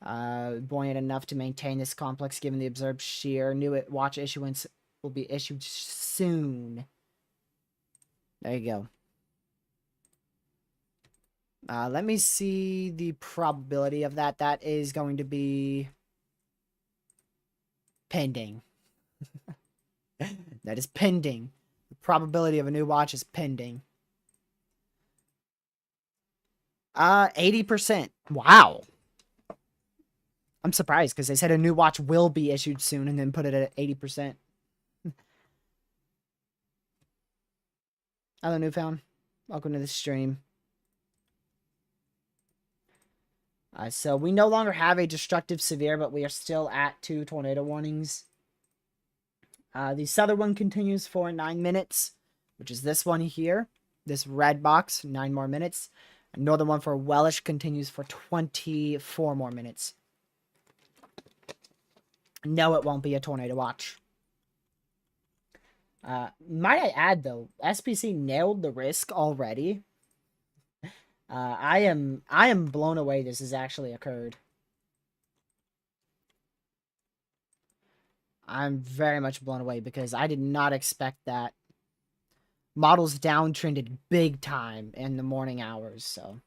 [SPEAKER 1] buoyant enough to maintain this complex given the observed shear. New watch issuance will be issued soon. There you go. Let me see the probability of that. That is going to be pending. That is pending. The probability of a new watch is pending. 80%. Wow. I'm surprised because they said a new watch will be issued soon and then put it at 80%. Hello, Newfound. Welcome to the stream. So we no longer have a destructive severe, but we are still at 2 tornado warnings. The southern one continues for 9 minutes, which is this one here. This red box, 9 more minutes. The northern one for Welsh continues for 24 more minutes. No, it won't be a tornado watch. Might I add, though, SPC nailed the risk already. I am blown away this has actually occurred. I'm very much blown away because I did not expect that. Models downtrended big time in the morning hours, so.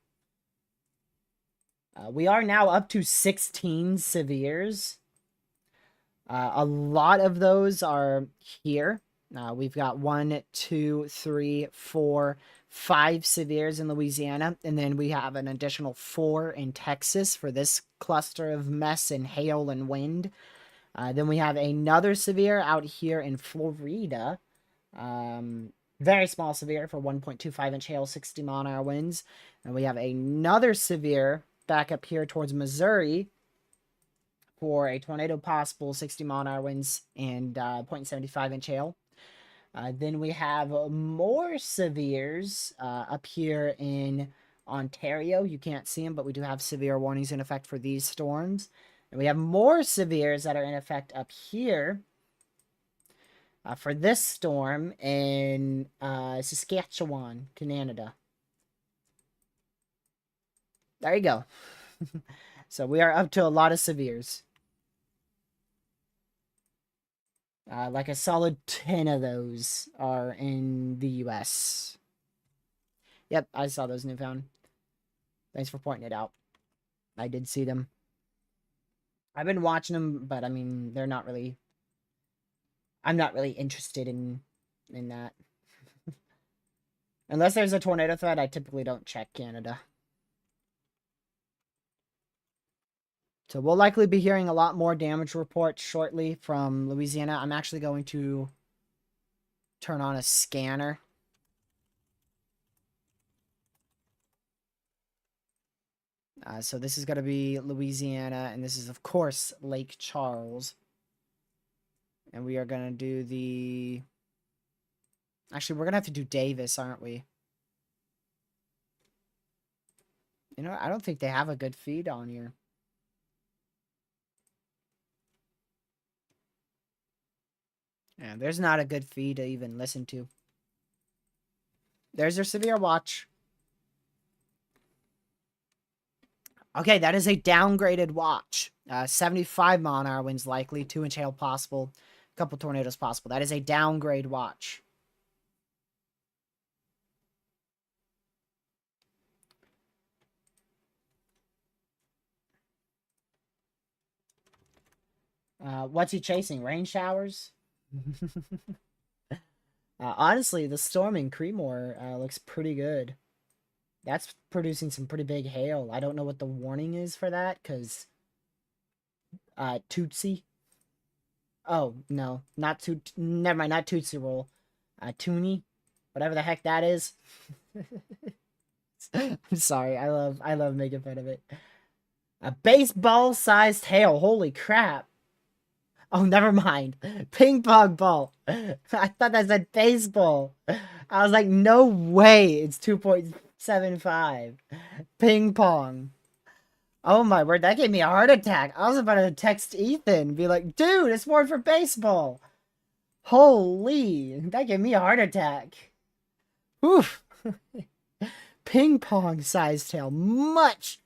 [SPEAKER 1] We are now up to 16 severes. A lot of those are here. We've got 1, 2, 3, 4, 5 severes in Louisiana, and then we have an additional 4 in Texas for this cluster of mess and hail and wind. Then we have another severe out here in Florida. Very small severe for 1.25-inch hail, 60-mile-an-hour winds. And we have another severe back up here towards Missouri for a tornado possible, 60-mile-an-hour winds, and 0.75-inch hail. Then we have more severes up here in Ontario. You can't see them, but we do have severe warnings in effect for these storms. And we have more severes that are in effect up here for this storm in Saskatchewan, Canada. There you go. So we are up to a lot of severes. Like a solid 10 of those are in the US. Yep, I saw those, Newfound. Thanks for pointing it out. I did see them. I've been watching them, but I mean, they're not really... I'm not really interested in that. Unless there's a tornado threat, I typically don't check Canada. So we'll likely be hearing a lot more damage reports shortly from Louisiana. I'm actually going to turn on a scanner. So this is going to be Louisiana, and this is, of course, Lake Charles. And we are going to do the... Actually, we're going to have to do Davis, aren't we? You know, I don't think they have a good feed on here. Yeah, there's not a good feed to even listen to. There's their severe watch. Okay, that is a downgraded watch. 75 mile-an-hour winds likely, 2-inch hail possible, a couple tornadoes possible. That is a downgrade watch. What's he chasing? Rain showers? Honestly, the storm in Creemore looks pretty good. That's producing some pretty big hail. I don't know what the warning is for that, because Tootsie. Oh, no. Not Toot. Never mind, not Tootsie Roll. Toonie. Whatever the heck that is. I'm sorry. I love making fun of it. A baseball-sized hail. Holy crap. Oh, never mind. Ping pong ball. I thought that said baseball. I was like, no way. It's 2.75. Ping pong. Oh my word, that gave me a heart attack. I was about to text Ethan and be like, dude, it's more for baseball. Holy, that gave me a heart attack. Oof. Ping pong sized tail. Much,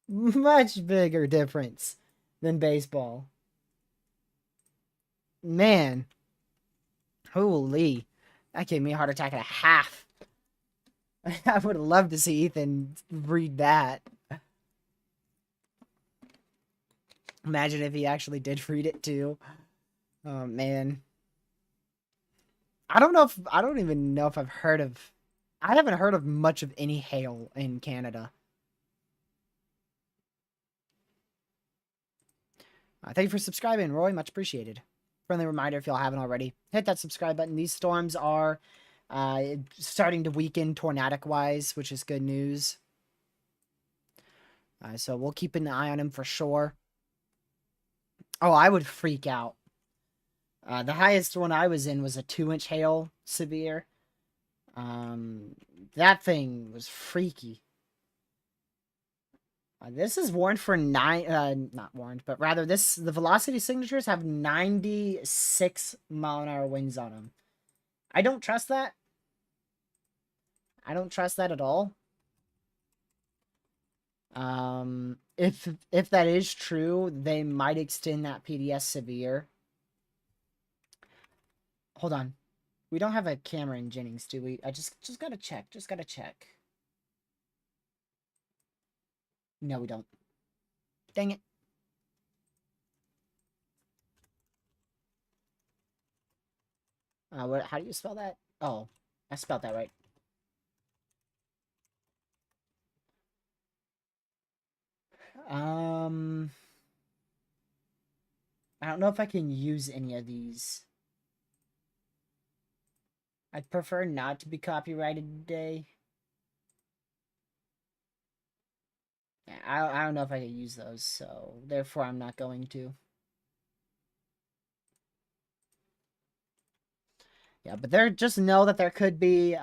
[SPEAKER 1] much bigger difference than baseball. Man. Holy. That gave me a heart attack and a half. I would have loved to see Ethan read that. Imagine if he actually did read it too. Oh man. I don't even know if I haven't heard of much of any hail in Canada. Thank you for subscribing, Roy. Much appreciated. Friendly reminder, if y'all haven't already, hit that subscribe button. These storms are starting to weaken tornadic-wise, which is good news. So we'll keep an eye on him for sure. Oh, I would freak out. The highest one I was in was a 2-inch hail severe. That thing was freaky. This is warned for not warned, but rather the velocity signatures have 96 mile-an-hour winds on them. I don't trust that. I don't trust that at all. If that is true, they might extend that PDS severe. Hold on. We don't have a camera in Jennings, do we? I just gotta check. Just gotta check. No, we don't. Dang it. How do you spell that? Oh, I spelled that right. I don't know if I can use any of these. I'd prefer not to be copyrighted today. I don't know if I can use those, so therefore I'm not going to. Yeah, but just know that there could be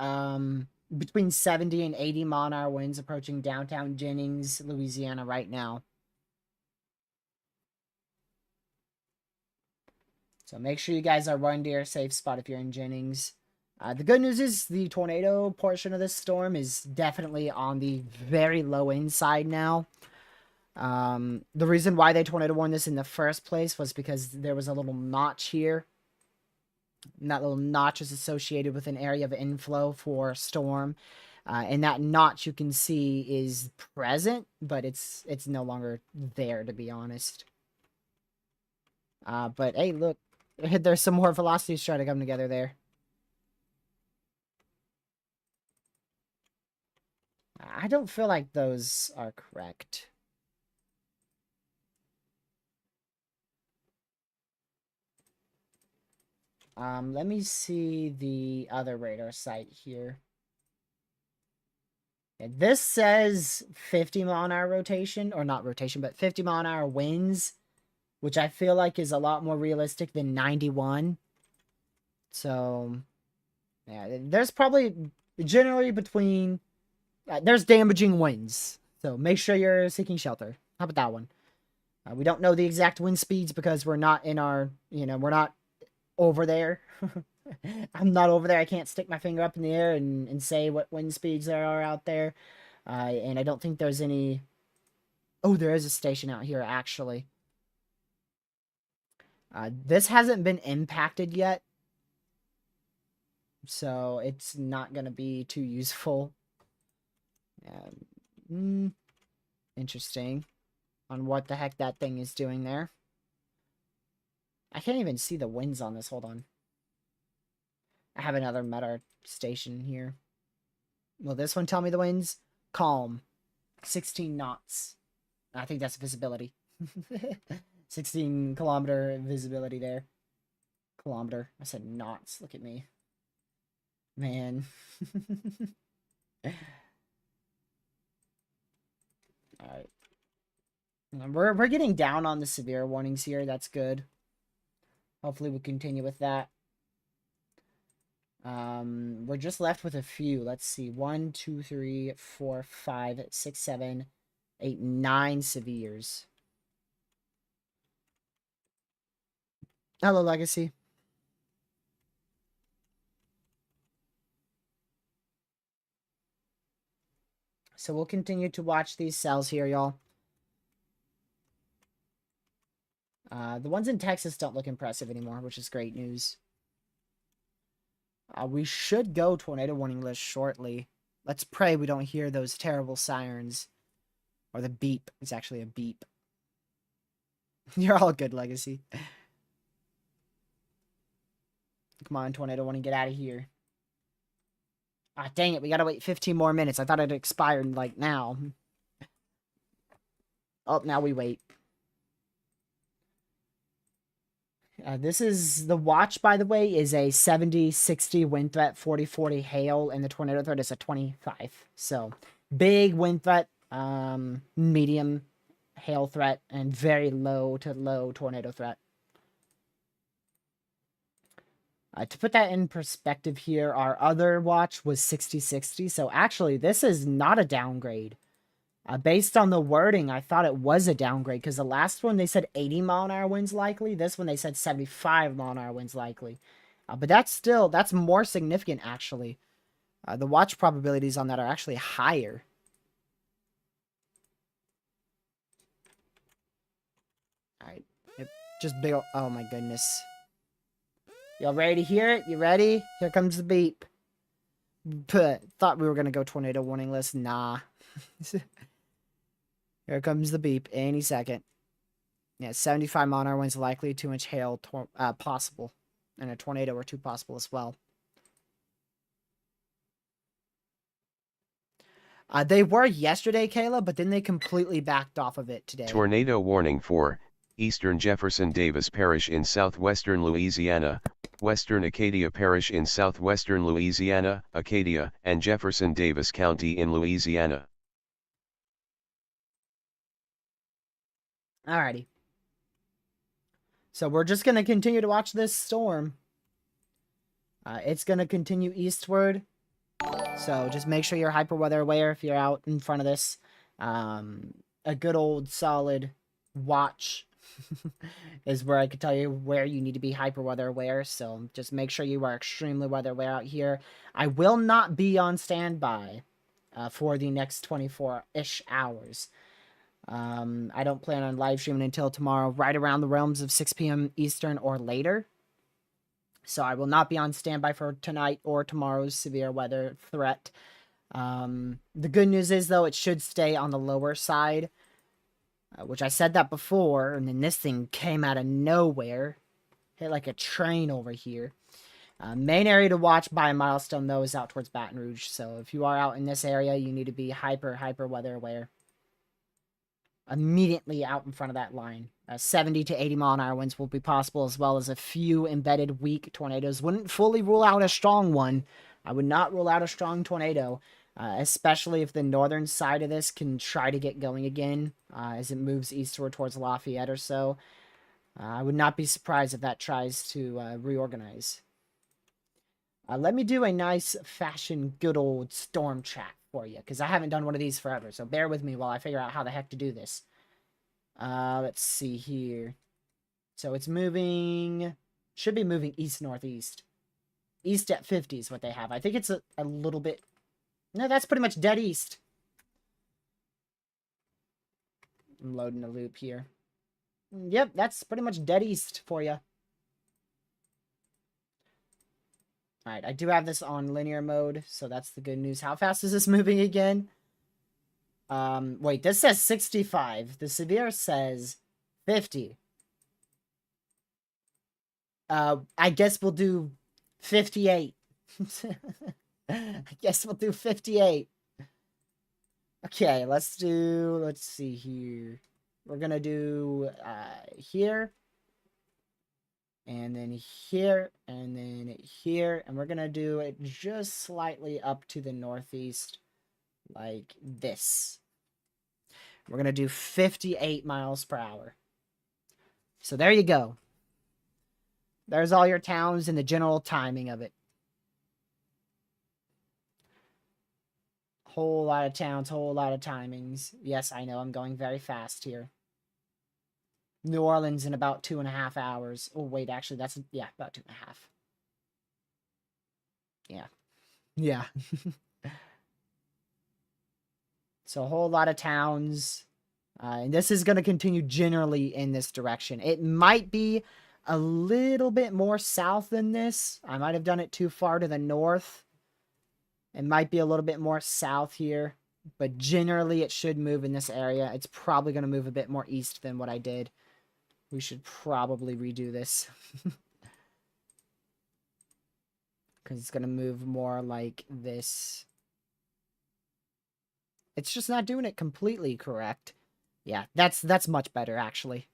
[SPEAKER 1] between 70 and 80 mile-an-hour winds approaching downtown Jennings, Louisiana right now. So make sure you guys are running to your safe spot if you're in Jennings. The good news is the tornado portion of this storm is definitely on the very low end side now. The reason why they tornado warned this in the first place was because there was a little notch here. And that little notch is associated with an area of inflow for storm. And that notch you can see is present, but it's no longer there, to be honest. But hey, look, there's some more velocities trying to come together there. I don't feel like those are correct. Let me see the other radar site here. Yeah, this says 50 mile-an-hour rotation, or not rotation, but 50 mile-an-hour winds, which I feel like is a lot more realistic than 91. So, yeah, there's probably generally between... there's damaging winds, so make sure you're seeking shelter. How about that one? We don't know the exact wind speeds because we're not in our, we're not over there. I'm not over there. I can't stick my finger up in the air and say what wind speeds there are out there. And I don't think there's any... Oh, there is a station out here, actually. This hasn't been impacted yet, so it's not going to be too useful. Interesting on what the heck that thing is doing there. I can't even see the winds on this. Hold on. I have another meta station here. Will this one tell me the winds? Calm. 16 knots. I think that's visibility. 16 kilometer visibility there. Kilometer. I said knots. Look at me. Man. Alright. We're getting down on the severe warnings here. That's good. Hopefully we continue with that. We're just left with a few. Let's see. 1, 2, 3, 4, 5, 6, 7, 8, 9 severes. Hello, Legacy. So we'll continue to watch these cells here, y'all. The ones in Texas don't look impressive anymore, which is great news. We should go tornado warning list shortly. Let's pray we don't hear those terrible sirens. Or the beep. It's actually a beep. You're all good, Legacy. Come on, tornado warning, get out of here. Ah, dang it, we gotta wait 15 more minutes. I thought it expired, like, now. Oh, now we wait. This is the watch, by the way, is a 70-60 wind threat, 40-40 hail, and the tornado threat is a 25. So, big wind threat, medium hail threat, and very low to low tornado threat. To put that in perspective here, our other watch was 60-60, so actually this is not a downgrade. Based on the wording, I thought it was a downgrade, because the last one they said 80 mile an hour winds likely. This one they said 75 mile an hour winds likely. But that's more significant, actually. The watch probabilities on that are actually higher. Alright. Just big. Oh my goodness. Y'all ready to hear it? You ready? Here comes the beep. Thought we were going to go tornado warning list. Nah. Here comes the beep any second. Yeah, 75 mile an hour winds likely, 2-inch hail possible. And a tornado or 2 possible as well. They were yesterday, Kayla, but then they completely backed off of it today.
[SPEAKER 2] Tornado warning for Eastern Jefferson Davis Parish in southwestern Louisiana, Western Acadia Parish in southwestern Louisiana, Acadia, and Jefferson Davis County in Louisiana.
[SPEAKER 1] Alrighty. So we're just going to continue to watch this storm. It's going to continue eastward. So just make sure you're hyper weather aware if you're out in front of this. A good old solid watch is where I could tell you where you need to be hyper weather aware. So just make sure you are extremely weather aware out here. I will not be on standby for the next 24-ish hours. I don't plan on live streaming until tomorrow, right around the realms of 6 p.m. Eastern or later. So I will not be on standby for tonight or tomorrow's severe weather threat. The good news is, though, it should stay on the lower side, which I said that before, and then this thing came out of nowhere. Hit like a train over here. Main area to watch by a milestone, though, is out towards Baton Rouge. So if you are out in this area, you need to be hyper weather aware. Immediately out in front of that line. 70 to 80 mile an hour winds will be possible, as well as a few embedded weak tornadoes. Wouldn't fully rule out a strong one. I would not rule out a strong tornado, especially if the northern side of this can try to get going again as it moves eastward towards Lafayette or so. I would not be surprised if that tries to reorganize. Let me do a nice fashion good old storm track for you, because I haven't done one of these forever, so bear with me while I figure out how the heck to do this. Let's see here. So it's moving, should be moving east-northeast. East at 50 is what they have. I think it's a little bit, no, that's pretty much dead east. I'm loading a loop here. Yep, that's pretty much dead east for you. Alright, I do have this on linear mode, so that's the good news. How fast is this moving again? Wait, this says 65. The severe says 50. I guess we'll do 58. I guess we'll do 58. Okay, let's see here. We're gonna do, here. And then here, and then here. And we're gonna do it just slightly up to the northeast. Like this. We're gonna do 58 miles per hour. So there you go. There's all your towns and the general timing of it. Whole lot of towns, whole lot of timings. Yes, I know, I'm going very fast here. New Orleans in about 2.5 hours. Oh, wait, actually, that's, yeah, about 2.5. Yeah. Yeah. So a whole lot of towns. And this is going to continue generally in this direction. It might be a little bit more south than this. I might have done it too far to the north. It might be a little bit more south here. But generally, it should move in this area. It's probably going to move a bit more east than what I did. We should probably redo this. Because it's going to move more like this. It's just not doing it completely correct. Yeah, that's much better, actually.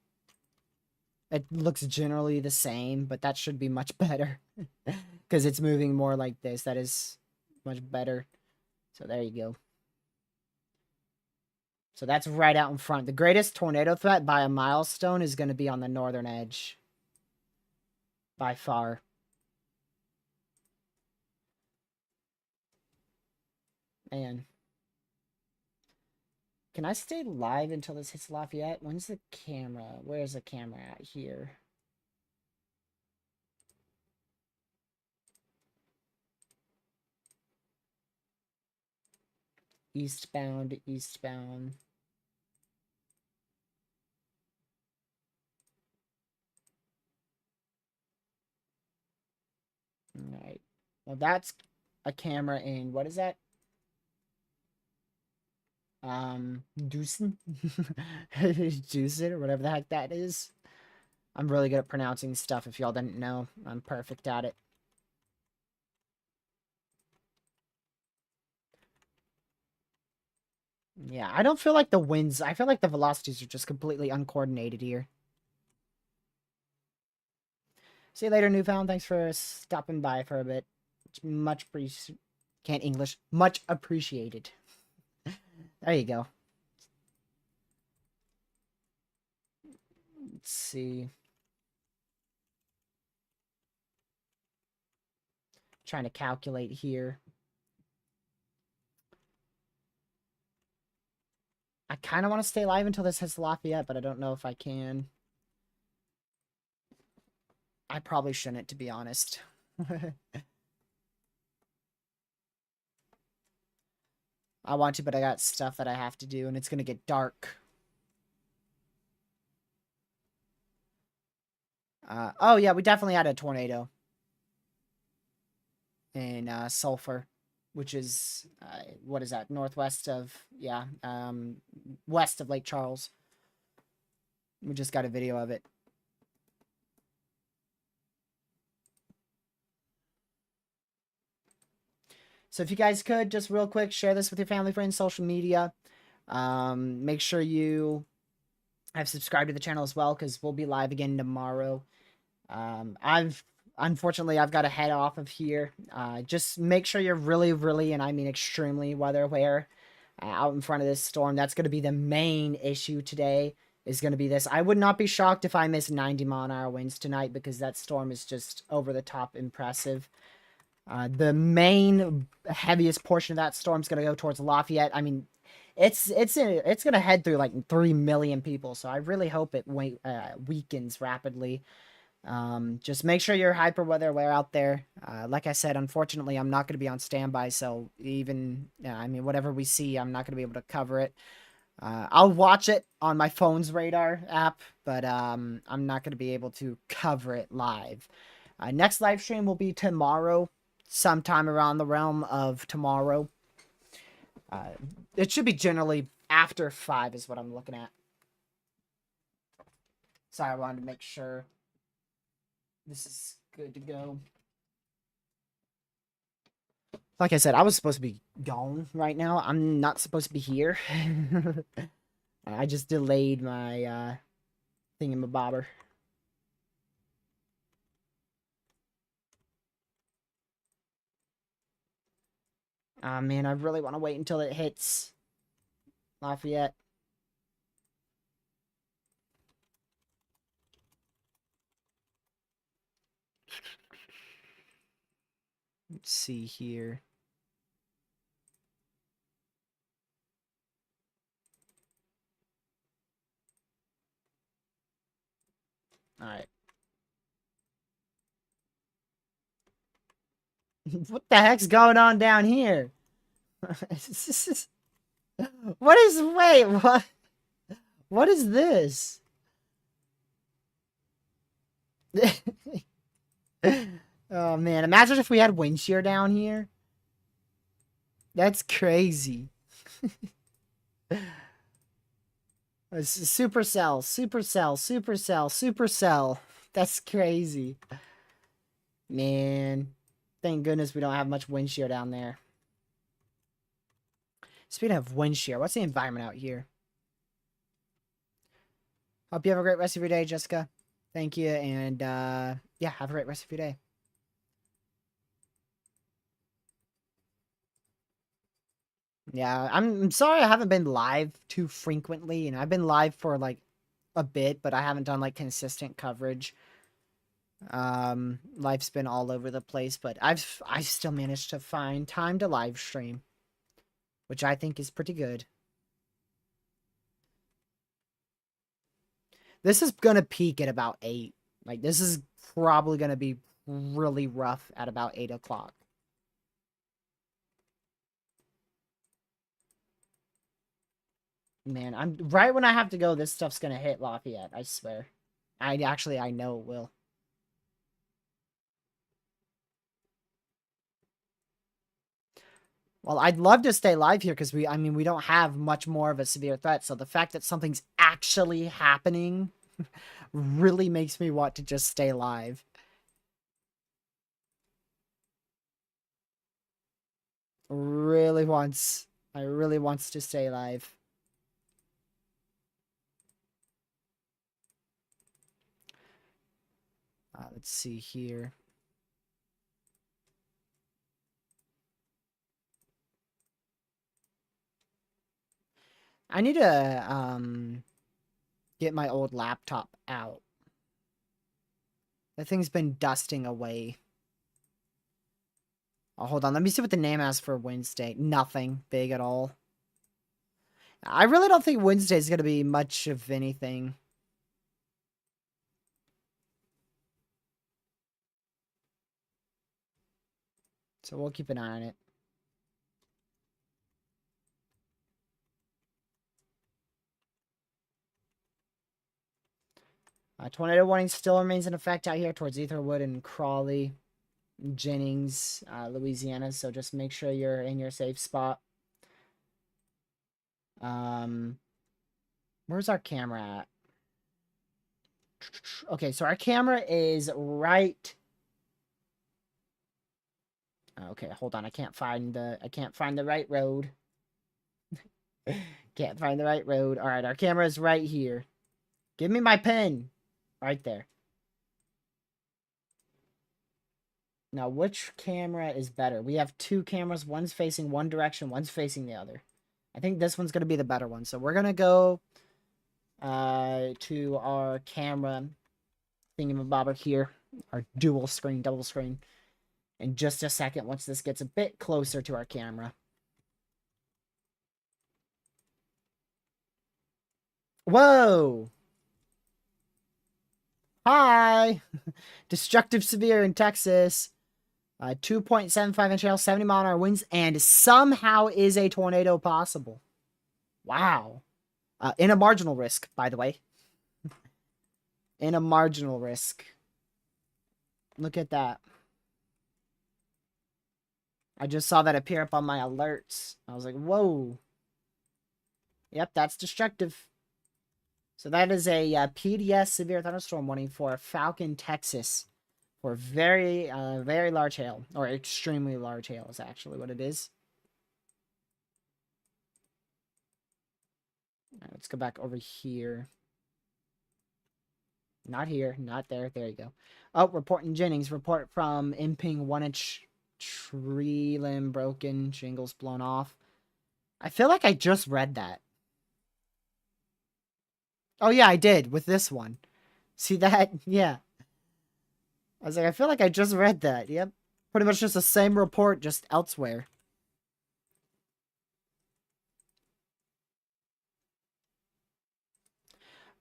[SPEAKER 1] It looks generally the same, but that should be much better. Because it's moving more like this. That is much better. So there you go. So that's right out in front. The greatest tornado threat by a milestone is going to be on the northern edge. By far. Man. Can I stay live until this hits Lafayette? When's the camera? Where's the camera at here? Eastbound, eastbound. Alright. Well, that's a camera in, what is that? Deucin? Deucin, or whatever the heck that is. I'm really good at pronouncing stuff, if y'all didn't know. I'm perfect at it. Yeah, I don't feel like the winds... I feel like the velocities are just completely uncoordinated here. See you later, Newfound. Thanks for stopping by for a bit. It's much can't English. Much appreciated. There you go. Let's see. Trying to calculate here. I kind of want to stay live until this hits Lafayette, but I don't know if I can. I probably shouldn't, to be honest. I want to, but I got stuff that I have to do, and it's going to get dark. Oh, yeah, we definitely had a tornado. In Sulphur, which is, what is that? Northwest of, yeah, west of Lake Charles. We just got a video of it. So if you guys could, just real quick, share this with your family, friends, social media. Make sure you have subscribed to the channel as well, because we'll be live again tomorrow. Unfortunately, I've got to head off of here. Just make sure you're really, and I mean extremely weather aware out in front of this storm. That's going to be the main issue today, is going to be this. I would not be shocked if I miss 90-mile-an-hour winds tonight, because that storm is just over the top impressive. The main heaviest portion of that storm is going to go towards Lafayette. I mean, it's going to head through like 3 million people, so I really hope it weakens rapidly. Just make sure you're hyper weather aware out there. Like I said, unfortunately, I'm not going to be on standby, so even, I mean, whatever we see, I'm not going to be able to cover it. I'll watch it on my phone's radar app, but I'm not going to be able to cover it live. Next live stream will be tomorrow, sometime around the realm of tomorrow. It should be generally after 5 is what I'm looking at. Sorry, I wanted to make sure this is good to go. Like I said, I was supposed to be gone right now. I'm not supposed to be here. I just delayed my thingamabobber. Man, I really want to wait until it hits Lafayette. Let's see here. All right. What the heck's going on down here? What is, wait, what? What is this? Oh man, imagine if we had wind shear down here. That's crazy. Supercell, supercell, supercell, supercell. That's crazy. Man, thank goodness we don't have much wind shear down there. Speaking of wind shear, what's the environment out here? Hope you have a great rest of your day, Jessica. Thank you, and yeah, have a great rest of your day. Yeah, I'm sorry I haven't been live too frequently, and I've been live for like a bit, but I haven't done like consistent coverage. Life's been all over the place, but I've still managed to find time to live stream, which I think is pretty good. This is gonna peak at about 8. Like, this is probably gonna be really rough at about 8 o'clock. Man, I'm right when I have to go, this stuff's gonna hit Lafayette, I swear. I know it will. Well, I'd love to stay live here because we don't have much more of a severe threat. So the fact that something's actually happening really makes me want to just stay live. I really wants to stay live. Let's see here. I need to get my old laptop out. That thing's been dusting away. Oh, hold on. Let me see what the name has for Wednesday. Nothing big at all. I really don't think Wednesday is going to be much of anything. So we'll keep an eye on it. Tornado warning still remains in effect out here towards Etherwood and Crawley, Jennings, Louisiana. So just make sure you're in your safe spot. Where's our camera at? Okay, so our camera is right. Okay, hold on. I can't find the right road. Can't find the right road. All right, our camera is right here. Give me my pen. Right there. Now, which camera is better? We have 2 cameras. One's facing one direction. One's facing the other. I think this one's going to be the better one. So we're going to go to our camera thingamabobber here. Our double screen. In just a second, once this gets a bit closer to our camera. Whoa! Hi! Destructive severe in Texas. 2.75 inch hail, 70 mile an hour winds, and somehow is a tornado possible. Wow. In a marginal risk, by the way. In a marginal risk. Look at that. I just saw that appear up on my alerts. I was like, whoa. Yep, that's destructive. So that is a PDS severe thunderstorm warning for Falcon, Texas. For very, very large hail. Or extremely large hail is actually what it is. Right, let's go back over here. Not here, not there. There you go. Oh, report in Jennings. Report from Imping 1-inch tree limb broken, shingles blown off. I feel like I just read that. Oh, yeah, I did with this one. See that? Yeah. I was like, I feel like I just read that. Yep. Pretty much just the same report, just elsewhere.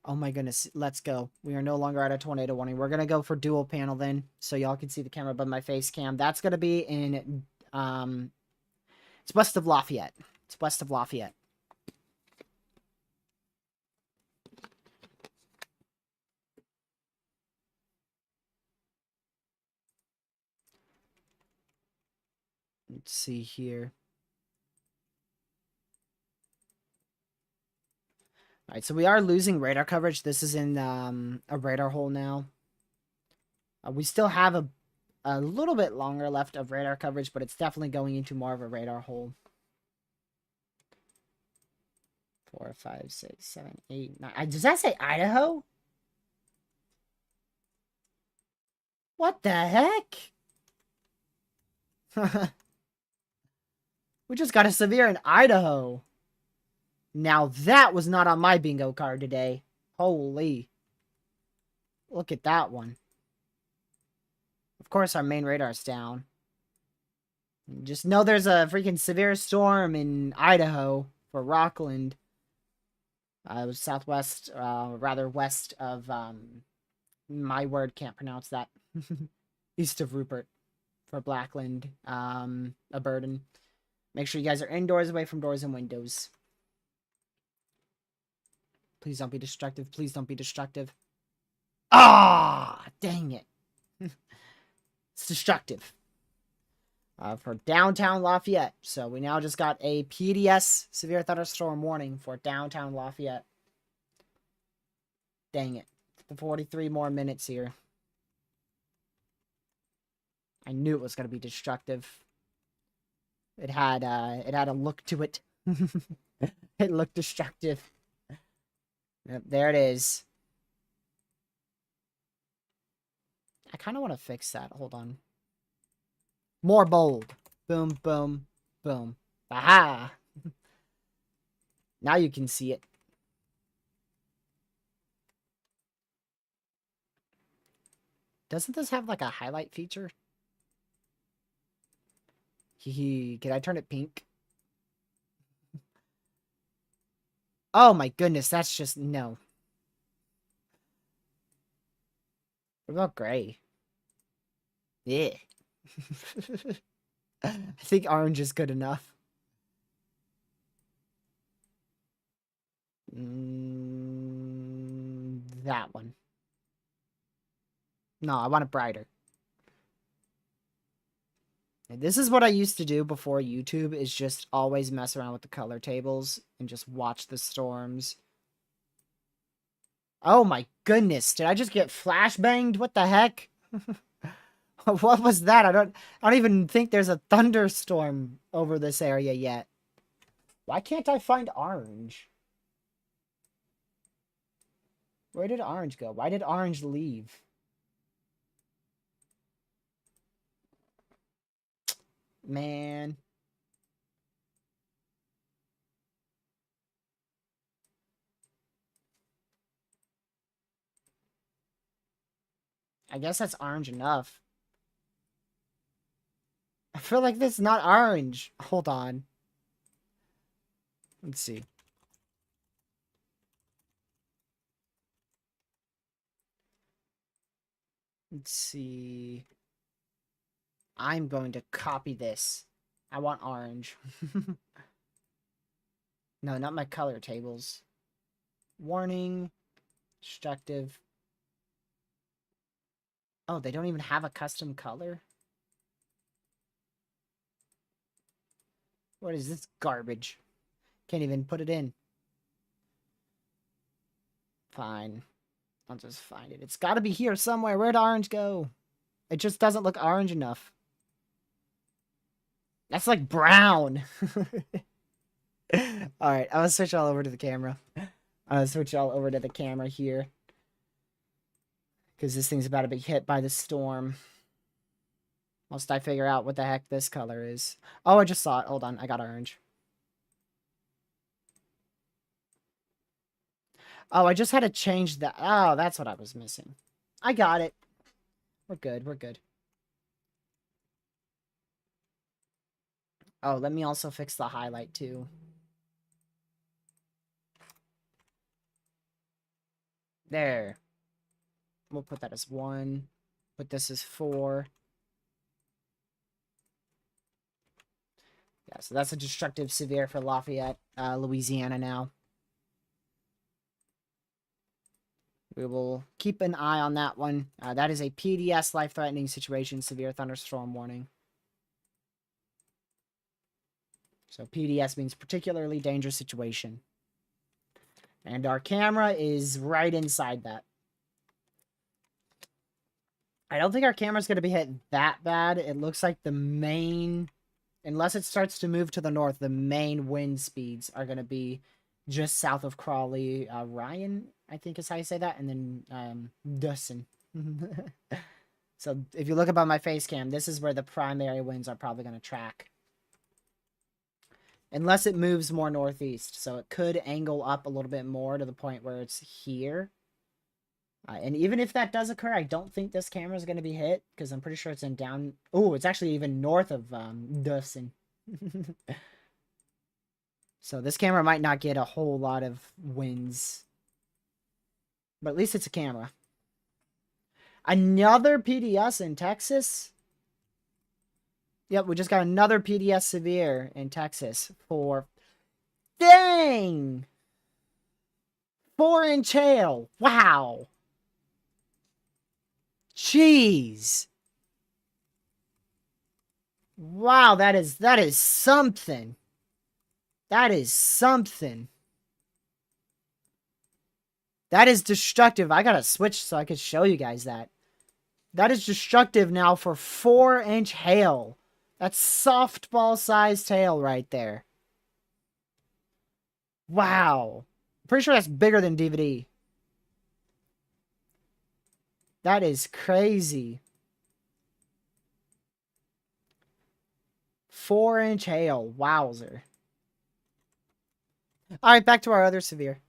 [SPEAKER 1] Oh my goodness, let's go. We are no longer at a tornado warning. We're going to go for dual panel then, so y'all can see the camera above my face cam. That's going to be in, it's west of Lafayette. It's west of Lafayette. Let's see here. All right, so we are losing radar coverage. This is in a radar hole now. We still have a little bit longer left of radar coverage, but it's definitely going into more of a radar hole. 4, 5, 6, 7, 8, 9. Does that say Idaho? What the heck? We just got a severe in Idaho. Now that was not on my bingo card today. Holy. Look at that one. Of course, our main radar's down. Just know there's a freaking severe storm in Idaho for Rockland. It was southwest, rather west of, my word, can't pronounce that. East of Rupert for Blackland, a burden. Make sure you guys are indoors, away from doors and windows. Please don't be destructive. Please don't be destructive. Ah, dang it. It's destructive. For downtown Lafayette. So we now just got a PDS severe thunderstorm warning for downtown Lafayette. Dang it. 43 more minutes here. I knew it was going to be destructive. It had a look to it. It looked destructive. Yep, there it is. I kind of want to fix that. Hold on. More bold. Boom, boom, boom. Aha! Now you can see it. Doesn't this have like a highlight feature? Hee. Can I turn it pink? Oh my goodness, that's just no. What about gray? Yeah. I think orange is good enough. That one. No, I want it brighter. And this is what I used to do before YouTube, is just always mess around with the color tables and just watch the storms. Oh my goodness, did I just get flashbanged? What the heck? What was that? I don't even think there's a thunderstorm over this area yet. Why can't I find orange? Where did orange go? Why did orange leave? Man. I guess that's orange enough. I feel like this is not orange. Hold on. Let's see. Let's see. I'm going to copy this. I want orange. No, not my color tables. warning, destructive. Oh, they don't even have a custom color? What is this garbage? Can't even put it in. Fine. I'll just find it. It's got to be here somewhere. Where'd orange go? It just doesn't look orange enough. That's like brown. Alright, I'll switch all over to the camera. I'll switch all over to the camera here. Because this thing's about to be hit by the storm. Must I figure out what the heck this color is? Oh, I just saw it. Hold on. I got orange. Oh, I just had to change that. Oh, that's what I was missing. I got it. We're good. We're good. Oh, let me also fix the highlight too. There. We'll put that as 1. Put this as 4. Yeah, so that's a destructive severe for Lafayette, Louisiana now. We will keep an eye on that one. That is a PDS life-threatening situation, severe thunderstorm warning. So PDS means particularly dangerous situation. And our camera is right inside that. I don't think our camera's going to be hit that bad. It looks like the main, unless it starts to move to the north, the main wind speeds are going to be just south of Crawley. Ryan, I think is how you say that. And then Dustin. So if you look up on my face cam, this is where the primary winds are probably going to track. Unless it moves more northeast. So it could angle up a little bit more to the point where it's here. And even if that does occur, I don't think this camera is going to be hit. Because I'm pretty sure it's in down... Oh, it's actually even north of Dustin. So this camera might not get a whole lot of winds. But at least it's a camera. Another PDS in Texas? Yep, we just got another PDS severe in Texas for... Dang! 4-inch hail. Wow. Jeez. Wow, that is something. That is something. That is destructive. I gotta switch so I can show you guys that. That is destructive now for 4-inch hail. That's softball-sized hail right there. Wow. Pretty sure that's bigger than DVD. That is crazy. 4-inch hail. Wowzer. Alright, back to our other severe.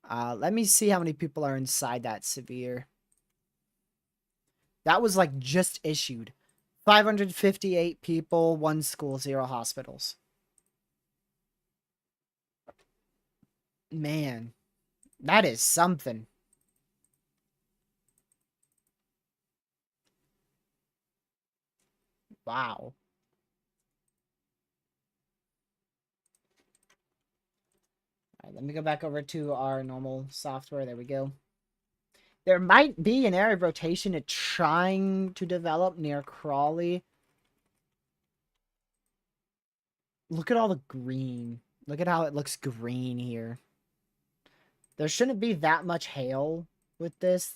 [SPEAKER 1] Let me see how many people are inside that severe. That was like just issued. 558 people, 1 school, 0 hospitals. Man, that is something. Wow. Alright, let me go back over to our normal software. There we go. There might be an area of rotation trying to develop near Crawley. Look at all the green. Look at how it looks green here. There shouldn't be that much hail with this.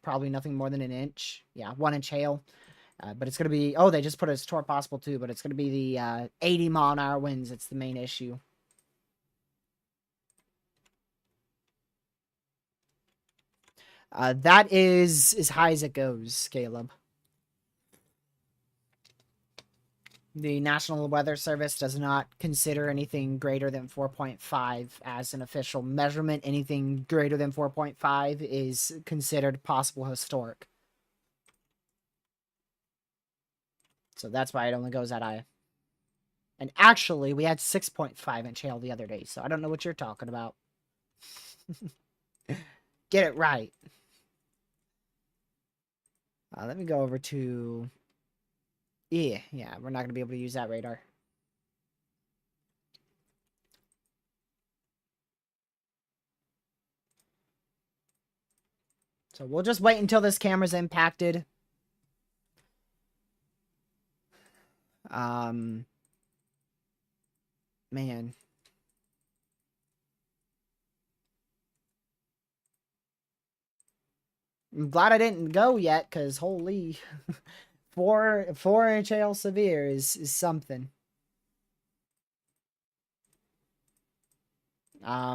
[SPEAKER 1] Probably nothing more than 1 inch. Yeah, 1-inch hail. But it's going to be... Oh, they just put it as torque possible too. But it's going to be the 80 mile an hour winds. It's the main issue. That is as high as it goes, Caleb. The National Weather Service does not consider anything greater than 4.5 as an official measurement. Anything greater than 4.5 is considered possible historic. So that's why it only goes that high. And actually, we had 6.5-inch hail the other day, so I don't know what you're talking about. Get it right. Let me go over to... Yeah, we're not going to be able to use that radar. So we'll just wait until this camera's impacted. Man. I'm glad I didn't go yet, because holy, 4-inch hail severe is something.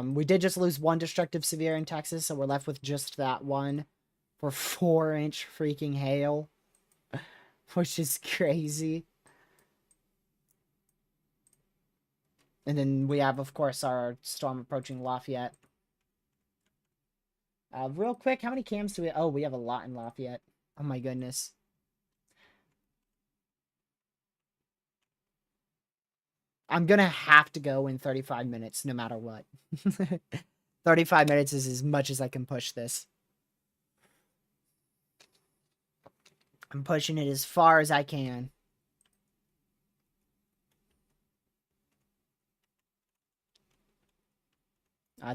[SPEAKER 1] We did just lose one destructive severe in Texas, so we're left with just that one for 4-inch freaking hail, which is crazy. And then we have, of course, our storm approaching Lafayette. Real quick, how many cams do we... Oh, we have a lot in Lafayette. Oh my goodness. I'm gonna have to go in 35 minutes no matter what. 35 minutes is as much as I can push this. I'm pushing it as far as I can.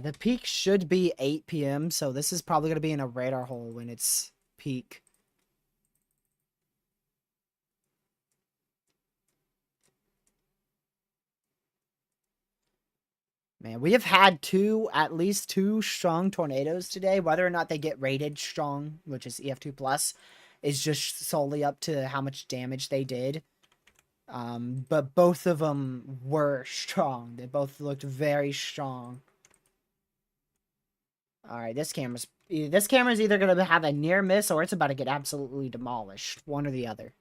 [SPEAKER 1] The peak should be 8 p.m., so this is probably going to be in a radar hole when it's peak. Man, we have had at least two strong tornadoes today. Whether or not they get rated strong, which is EF2+, is just solely up to how much damage they did. But both of them were strong. They both looked very strong. Alright, this camera's either going to have a near miss or it's about to get absolutely demolished. One or the other.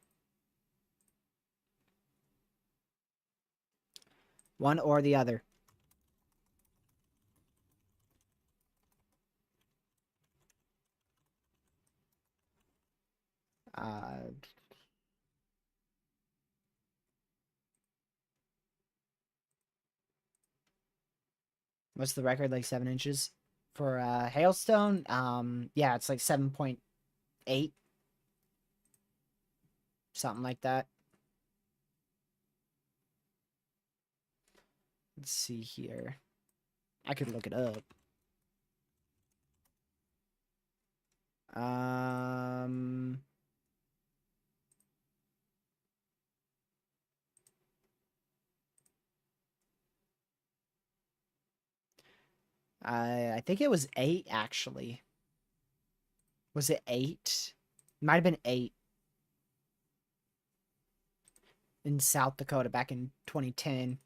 [SPEAKER 1] One or the other. What's the record? Like 7 inches for hailstone? Yeah, it's like 7.8, something like that. Let's see here. I could look it up. I think it was 8 actually. Was it 8? Might have been 8 in South Dakota back in 2010.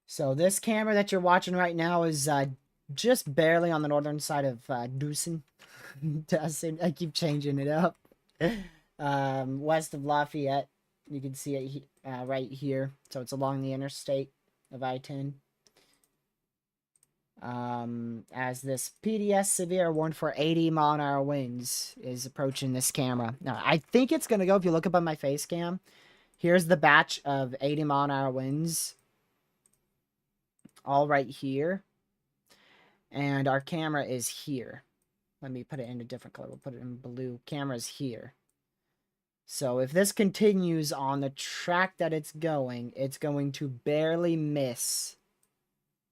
[SPEAKER 1] So this camera that you're watching right now is just barely on the northern side of Doosan. I keep changing it up. West of Lafayette. You can see it right here. So it's along the interstate of I-10. As this PDS severe warned for 80-mile-an-hour winds is approaching this camera. Now, I think it's going to go, if you look up on my face cam, here's the batch of 80-mile-an-hour winds. All right here. And our camera is here. Let me put it in a different color. We'll put it in blue. Camera's here. So if this continues on the track that it's going to barely miss.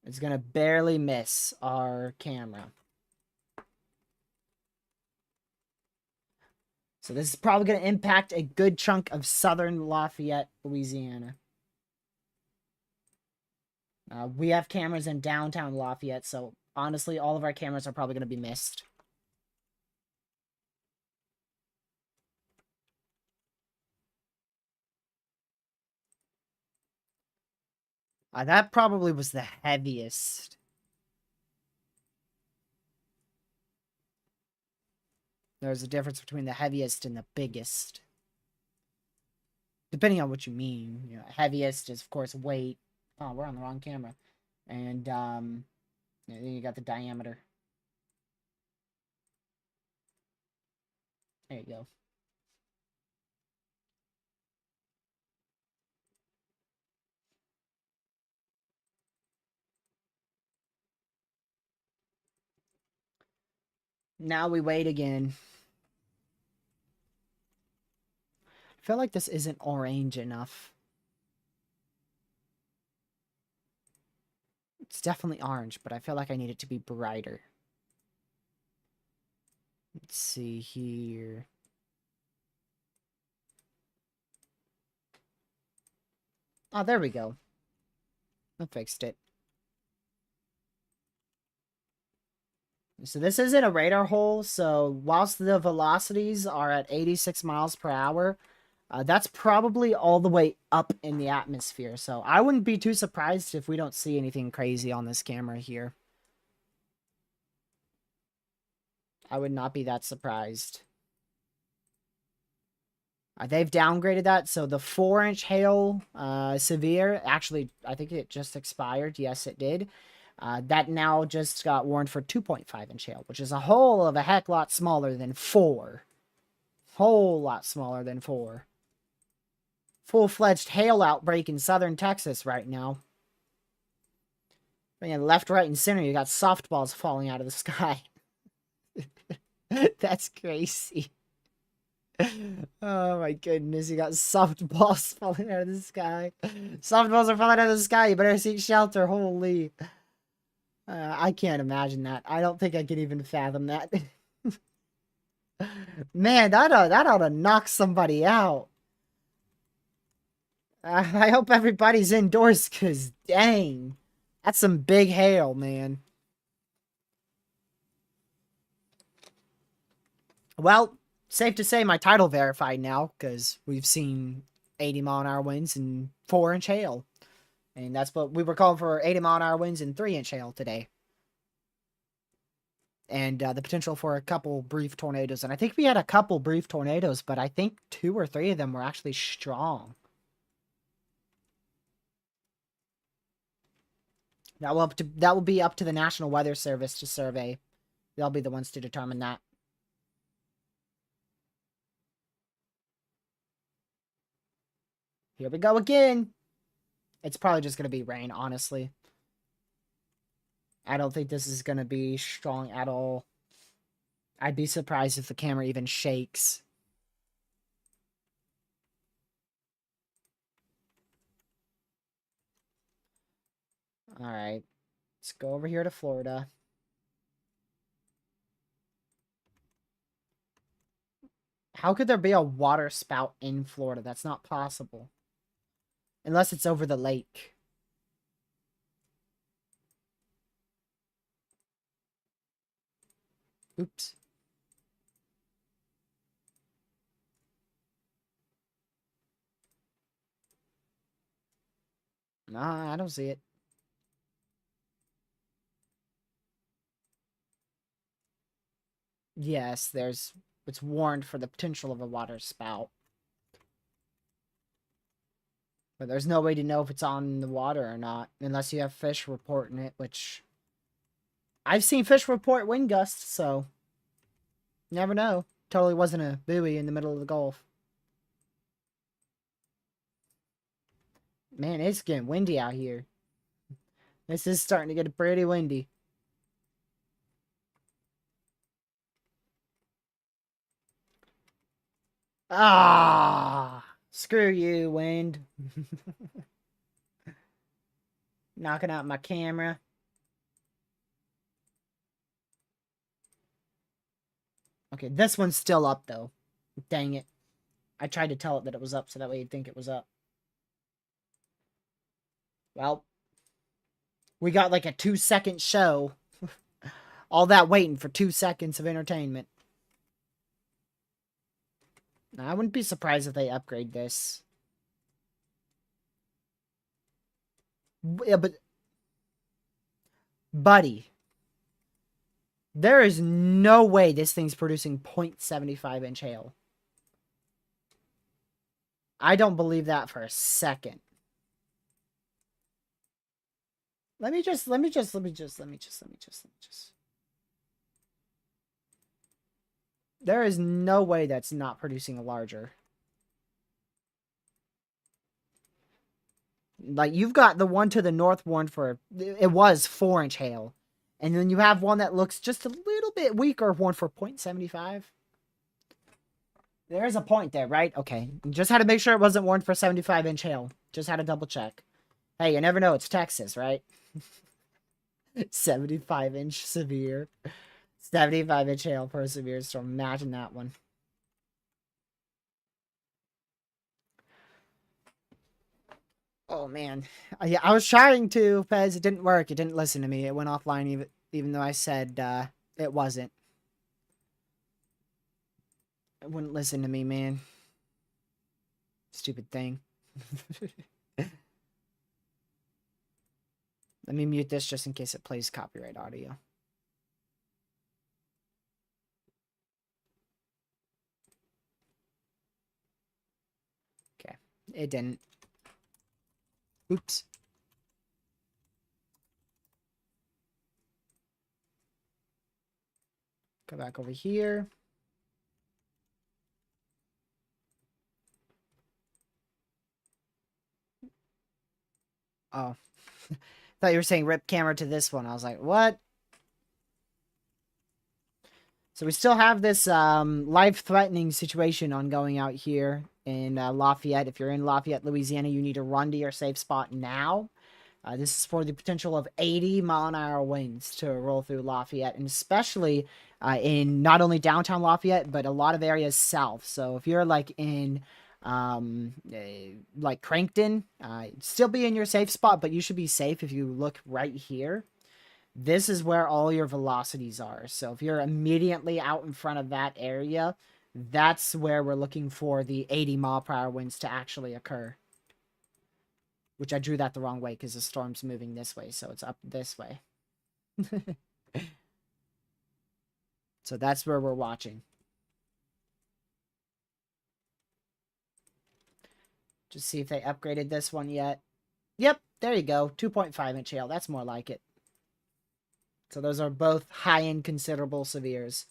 [SPEAKER 1] It's going to barely miss our camera. So this is probably going to impact a good chunk of southern Lafayette, Louisiana. We have cameras in downtown Lafayette, so honestly, all of our cameras are probably going to be missed. That probably was the heaviest. There's a difference between the heaviest and the biggest. Depending on what you mean. You know, heaviest is, of course, weight. Oh, we're on the wrong camera. And, then you got the diameter. There you go. Now we wait again. I feel like this isn't orange enough. It's definitely orange, but I feel like I need it to be brighter. Let's see here. Oh, there we go. I fixed it. So this isn't a radar hole, so whilst the velocities are at 86 miles per hour, that's probably all the way up in the atmosphere. So I wouldn't be too surprised if we don't see anything crazy on this camera here. I would not be that surprised. They've downgraded that, so the 4-inch hail severe, actually, I think it just expired. Yes, it did. That now just got warned for 2.5-inch hail, which is a whole of a heck lot smaller than 4. Whole lot smaller than 4. Full-fledged hail outbreak in southern Texas right now. Man, left, right, and center, you got softballs falling out of the sky. That's crazy. Oh my goodness, you got softballs falling out of the sky. Softballs are falling out of the sky. You better seek shelter. Holy. I can't imagine that. I don't think I could even fathom that. Man, that ought to knock somebody out. I hope everybody's indoors, because dang. That's some big hail, man. Well, safe to say my title verified now, because we've seen 80-mile-an-hour winds and 4-inch hail. And that's what we were calling for, 80-mile-an-hour winds and 3-inch hail today. And the potential for a couple brief tornadoes. And I think we had a couple brief tornadoes, but I think 2 or 3 of them were actually strong. That will be up to the National Weather Service to survey. They'll be the ones to determine that. Here we go again. It's probably just going to be rain, honestly. I don't think this is going to be strong at all. I'd be surprised if the camera even shakes. Alright. Let's go over here to Florida. How could there be a water spout in Florida? That's not possible. Unless it's over the lake. Oops. Nah, I don't see it. Yes, it's warned for the potential of a water spout. But there's no way to know if it's on the water or not, unless you have fish reporting it, which I've seen fish report wind gusts, so never know. Totally wasn't a buoy in the middle of the Gulf. Man, it's getting windy out here. This is starting to get pretty windy. Ah, screw you, wind. Knocking out my camera. Okay, this one's still up, though. Dang it. I tried to tell it that it was up so that way you'd think it was up. Well, we got like a 2-second show. All that waiting for 2 seconds of entertainment. Now, I wouldn't be surprised if they upgrade this. Yeah, but... Buddy. There is no way this thing's producing 0.75-inch hail. I don't believe that for a second. Let me just. There is no way that's not producing a larger. Like, you've got the one to the north warned for, it was 4-inch hail. And then you have one that looks just a little bit weaker, warned for 0.75. There is a point there, right? Okay. Just had to make sure it wasn't warned for 75-inch hail. Just had to double check. Hey, you never know. It's Texas, right? 75-inch severe. 75-inch hail per severe storm. Imagine that one. Oh man, yeah, I was trying to, Pez. It didn't work. It didn't listen to me. It went offline, even though I said it wasn't. It wouldn't listen to me, man. Stupid thing. Let me mute this just in case it plays copyright audio. Okay, it didn't. Oops. Go back over here. Oh. Thought you were saying rip camera to this one. I was like, what? So we still have this life-threatening situation ongoing out here in Lafayette. If you're in Lafayette, Louisiana, you need to run to your safe spot now. This is for the potential of 80-mile-an-hour winds to roll through Lafayette, and especially in not only downtown Lafayette, but a lot of areas south. So if you're like in like Crankton, still be in your safe spot, but you should be safe if you look right here. This is where all your velocities are. So if you're immediately out in front of that area, that's where we're looking for the 80-mile-per-hour winds to actually occur. Which I drew that the wrong way because the storm's moving this way, so it's up this way. So that's where we're watching. Just see if they upgraded this one yet. Yep, there you go. 2.5-inch hail. That's more like it. So those are both high-end considerable severes.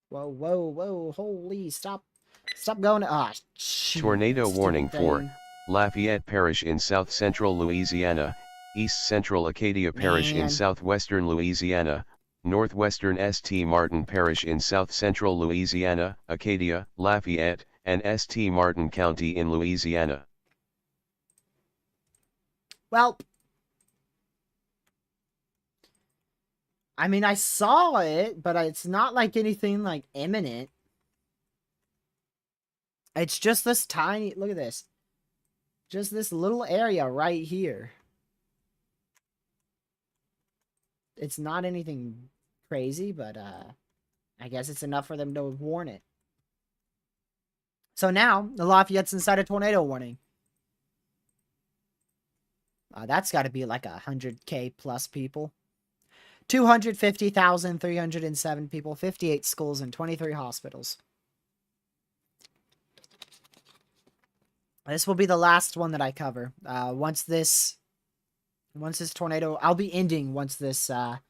[SPEAKER 1] Whoa, whoa, whoa. Holy, stop. Stop going. Ah, shoot,
[SPEAKER 2] Tornado warning
[SPEAKER 1] thing.
[SPEAKER 2] for Lafayette Parish in south-central Louisiana, east-central Acadia Parish in southwestern Louisiana, northwestern St. Martin Parish in south-central Louisiana, Acadia, Lafayette, and St. Martin County in Louisiana.
[SPEAKER 1] Well, I mean, I saw it, but it's not like anything like imminent. It's just this tiny, look at this. Just this little area right here. It's not anything crazy, but I guess it's enough for them to warn it. So now, the Lafayette's inside a tornado warning. That's got to be like 100K plus people. 250,307 people, 58 schools, and 23 hospitals. This will be the last one that I cover. Once this tornado, I'll be ending once this, the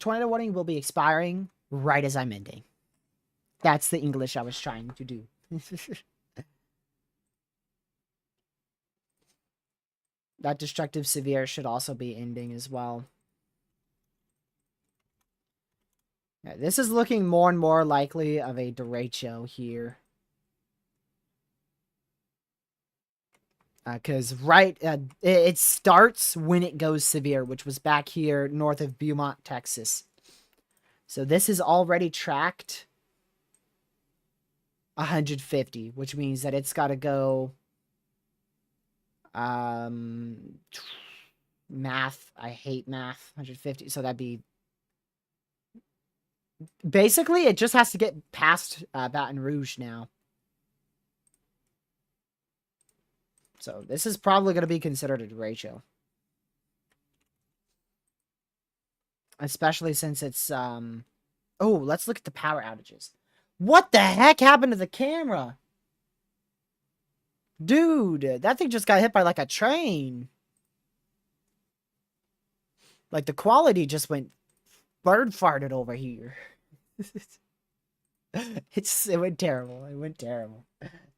[SPEAKER 1] tornado warning will be expiring right as I'm ending. That's the English I was trying to do. That destructive severe should also be ending as well. Yeah, this is looking more and more likely of a derecho here. Because it starts when it goes severe, which was back here north of Beaumont, Texas. So this is already tracked 150, which means that it's got to go math. I hate math. 150. So that'd be basically it just has to get past Baton Rouge now. So this is probably going to be considered a derecho. Especially since it's oh, let's look at the power outages. What the heck happened to the camera? Dude, that thing just got hit by like a train. Like the quality just went bird farted over here. It went terrible. It went terrible.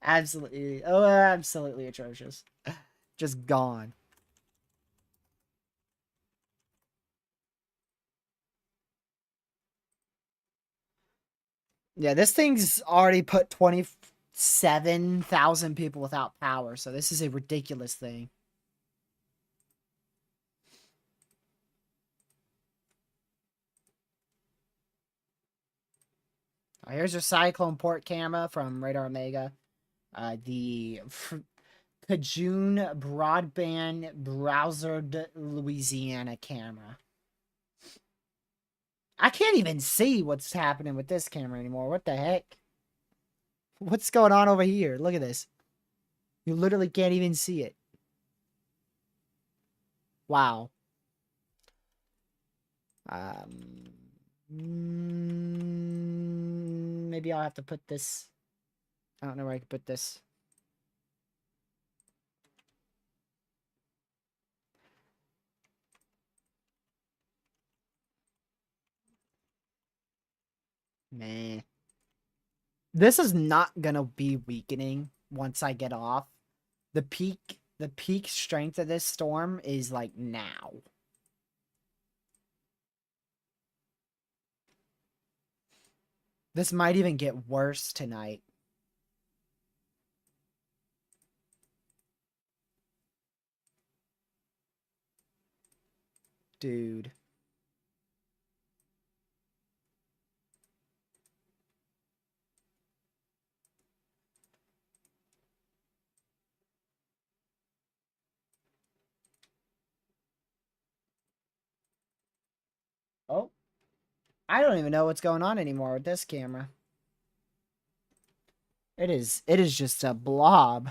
[SPEAKER 1] Absolutely. Oh, absolutely atrocious. Just gone. Yeah, this thing's already put 27,000 people without power, so this is a ridiculous thing. Here's your Cyclone port camera from Radar Omega. The Cajun broadband browsered Louisiana camera. I can't even see what's happening with this camera anymore. What the heck? What's going on over here? Look at this. You literally can't even see it. Wow. Maybe I'll have to put this. I don't know where I can put this. Man. This is not gonna be weakening once I get off. The peak strength of this storm is like now. This might even get worse tonight. Dude. Oh. I don't even know what's going on anymore with this camera. It is just a blob.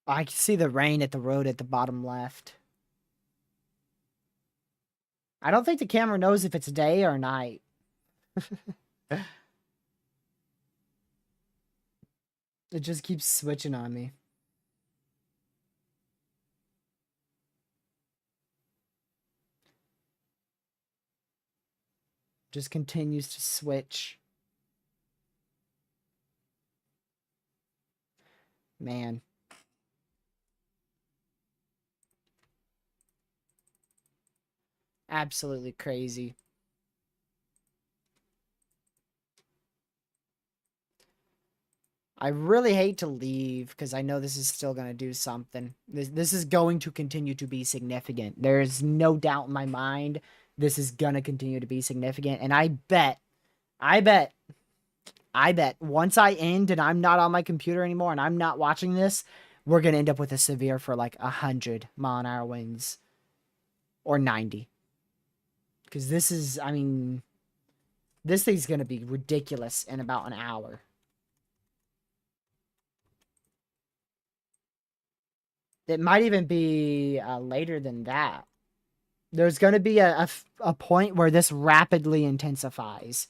[SPEAKER 1] I can see the rain at the road at the bottom left. I don't think the camera knows if it's day or night. It just keeps switching on me. Just continues to switch. Man. Absolutely crazy. I really hate to leave because I know this is still going to do something. This is going to continue to be significant. There's no doubt in my mind this is going to continue to be significant. And I bet once I end and I'm not on my computer anymore and I'm not watching this, we're going to end up with a severe for like 100-mile-an-hour winds. Or 90. Because this is, I mean, this thing's going to be ridiculous in about an hour. It might even be later than that. There's going to be a point where this rapidly intensifies.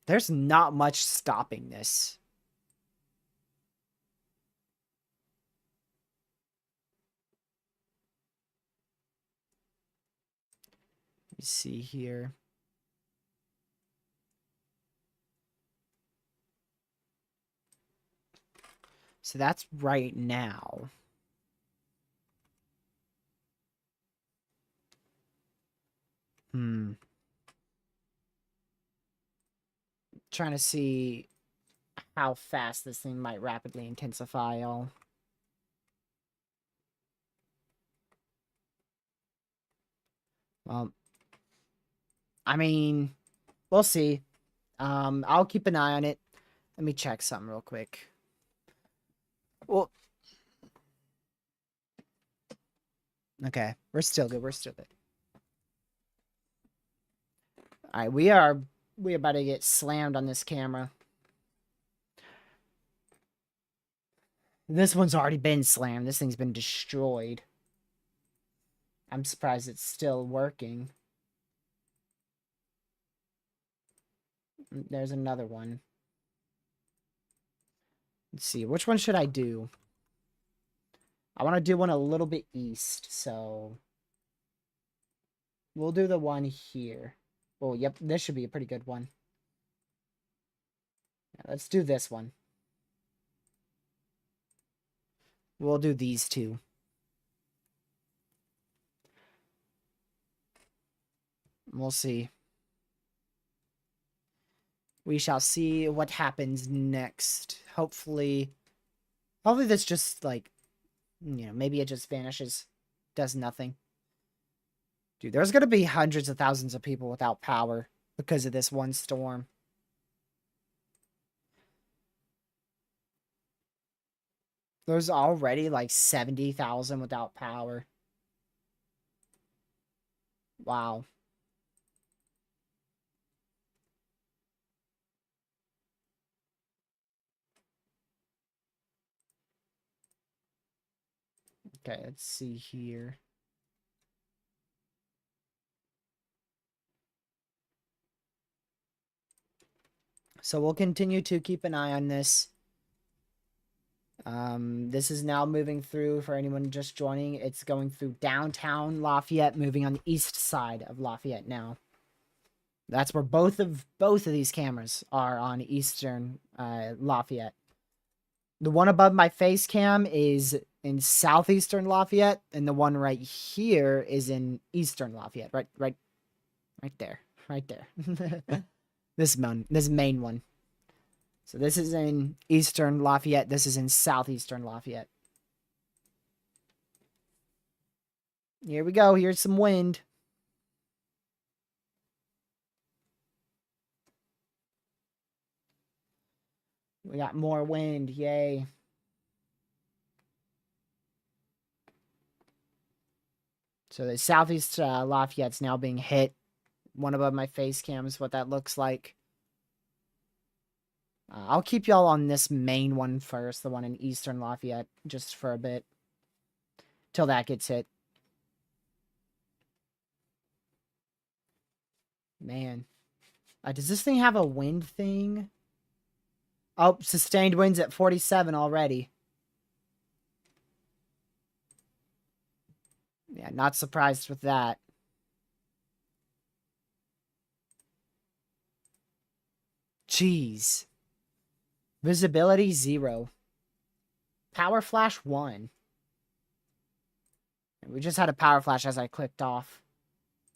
[SPEAKER 1] There's not much stopping this. Let me see here. So that's right now. Trying to see how fast this thing might rapidly intensify all. Well, I mean, we'll see. I'll keep an eye on it. Let me check something real quick. Well, okay, we're still good. We're still good. All right, we about to get slammed on this camera. This one's already been slammed. This thing's been destroyed. I'm surprised it's still working. There's another one. Let's see. Which one should I do? I want to do one a little bit east, so we'll do the one here. Oh, yep, this should be a pretty good one. Yeah, let's do this one. We'll do these two. We'll see. We shall see what happens next. Hopefully this just, like, you know, maybe it just vanishes. Does nothing. Dude, there's going to be hundreds of thousands of people without power because of this one storm. There's already like 70,000 without power. Wow. Okay, let's see here. So we'll continue to keep an eye on this. This is now moving through, for anyone just joining, it's going through downtown Lafayette, moving on the east side of Lafayette now. That's where both of these cameras are, on eastern Lafayette. The one above my face cam is in southeastern Lafayette, and the one right here is in eastern Lafayette. Right there. Right there. This main one. So this is in eastern Lafayette. This is in southeastern Lafayette. Here we go. Here's some wind. We got more wind. Yay. So the southeast Lafayette's now being hit. One above my face cam is what that looks like. I'll keep y'all on this main one first, the one in eastern Lafayette, just for a bit. Till that gets hit. Man. Does this thing have a wind thing? Oh, sustained winds at 47 already. Yeah, not surprised with that. Jeez. Visibility 0. Power flash 1. We just had a power flash as I clicked off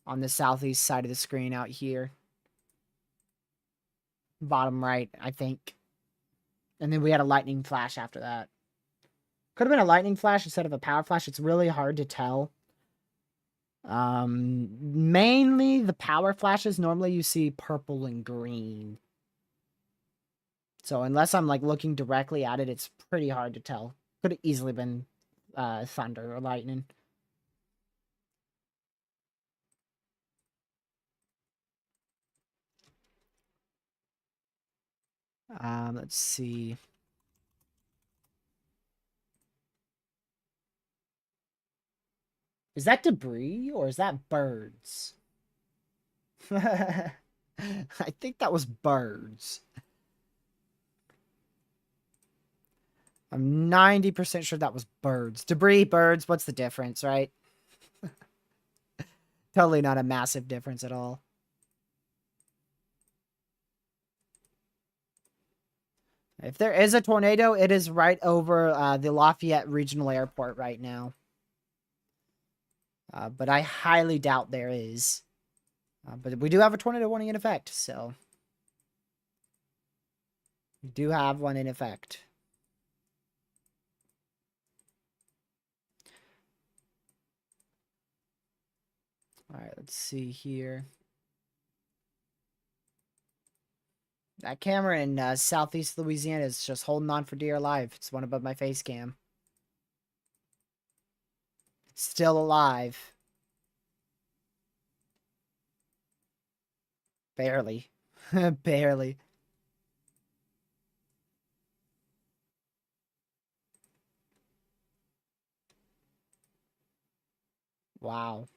[SPEAKER 1] on the southeast side of the screen out here. Bottom right, I think. And then we had a lightning flash after that. Could have been a lightning flash instead of a power flash. It's really hard to tell. Mainly the power flashes, normally you see purple and green. So unless I'm like looking directly at it, it's pretty hard to tell. Could have easily been thunder or lightning. Let's see. Is that debris or is that birds? I think that was birds. I'm 90% sure that was birds. Debris, birds, what's the difference, right? Totally not a massive difference at all. If there is a tornado, it is right over the Lafayette Regional Airport right now. But I highly doubt there is. But we do have a tornado warning in effect, so. We do have one in effect. Alright, let's see here. That camera in southeast Louisiana is just holding on for dear life. It's one above my face cam. It's still alive. Barely. Barely. Wow.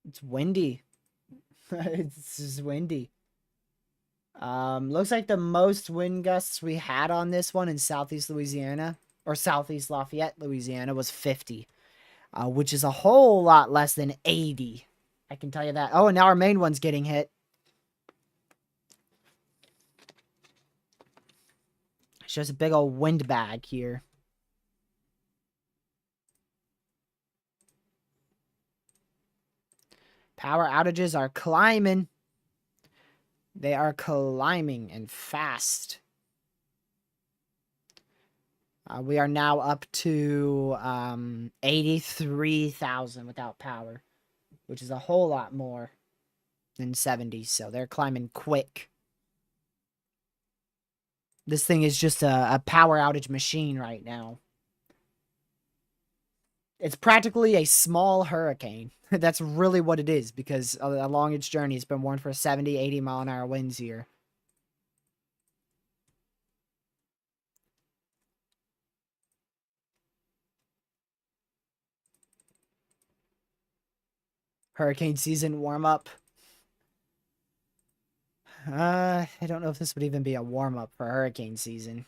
[SPEAKER 1] It's windy. It's just windy. Looks like the most wind gusts we had on this one in southeast Louisiana, or southeast Lafayette, Louisiana, was 50, which is a whole lot less than 80. I can tell you that. Oh, and now our main one's getting hit. It's just a big old windbag here. Power outages are climbing. They are climbing and fast. We are now up to 83,000 without power, which is a whole lot more than 70. So they're climbing quick. This thing is just a power outage machine right now. It's practically a small hurricane. That's really what it is, because along its journey, it's been warned for 70, 80 mile an hour winds here. Hurricane season warm up. I don't know if this would even be a warm up for hurricane season.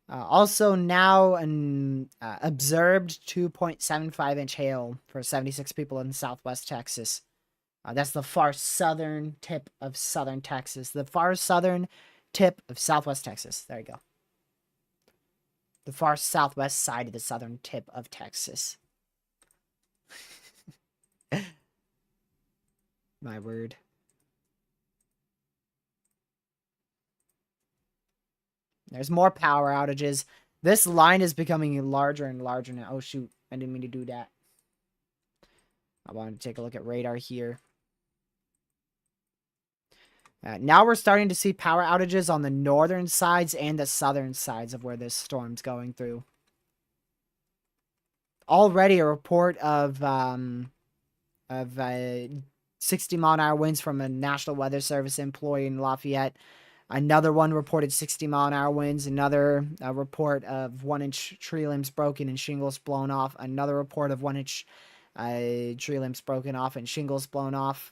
[SPEAKER 1] Also, now an observed 2.75-inch hail for 76 people in southwest Texas. That's the far southern tip of southern Texas. The far southern tip of southwest Texas. There you go. The far southwest side of the southern tip of Texas. My word. There's more power outages. This line is becoming larger and larger now. Oh, shoot. I didn't mean to do that. I wanted to take a look at radar here. Now we're starting to see power outages on the northern sides and the southern sides of where this storm's going through. Already a report of 60 mile an hour winds from a National Weather Service employee in Lafayette. Another one reported 60 mile an hour winds. Another report of 1-inch tree limbs broken and shingles blown off. Another report of 1-inch tree limbs broken off and shingles blown off.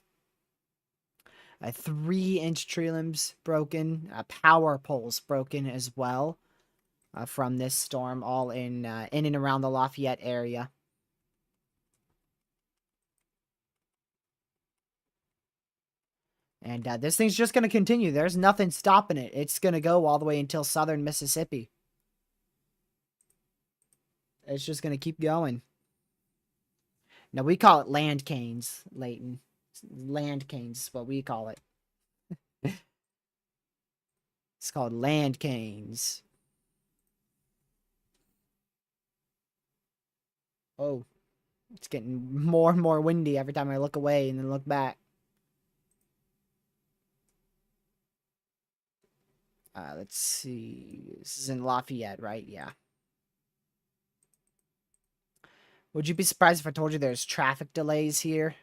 [SPEAKER 1] 3-inch tree limbs broken. Power poles broken as well from this storm, all in and around the Lafayette area. And this thing's just going to continue. There's nothing stopping it. It's going to go all the way until southern Mississippi. It's just going to keep going. Now, we call it land canes, Leighton. Land canes is what we call it. It's called land canes. Oh, it's getting more and more windy every time I look away and then look back. Let's see. This is in Lafayette, right? Yeah. Would you be surprised if I told you there's traffic delays here?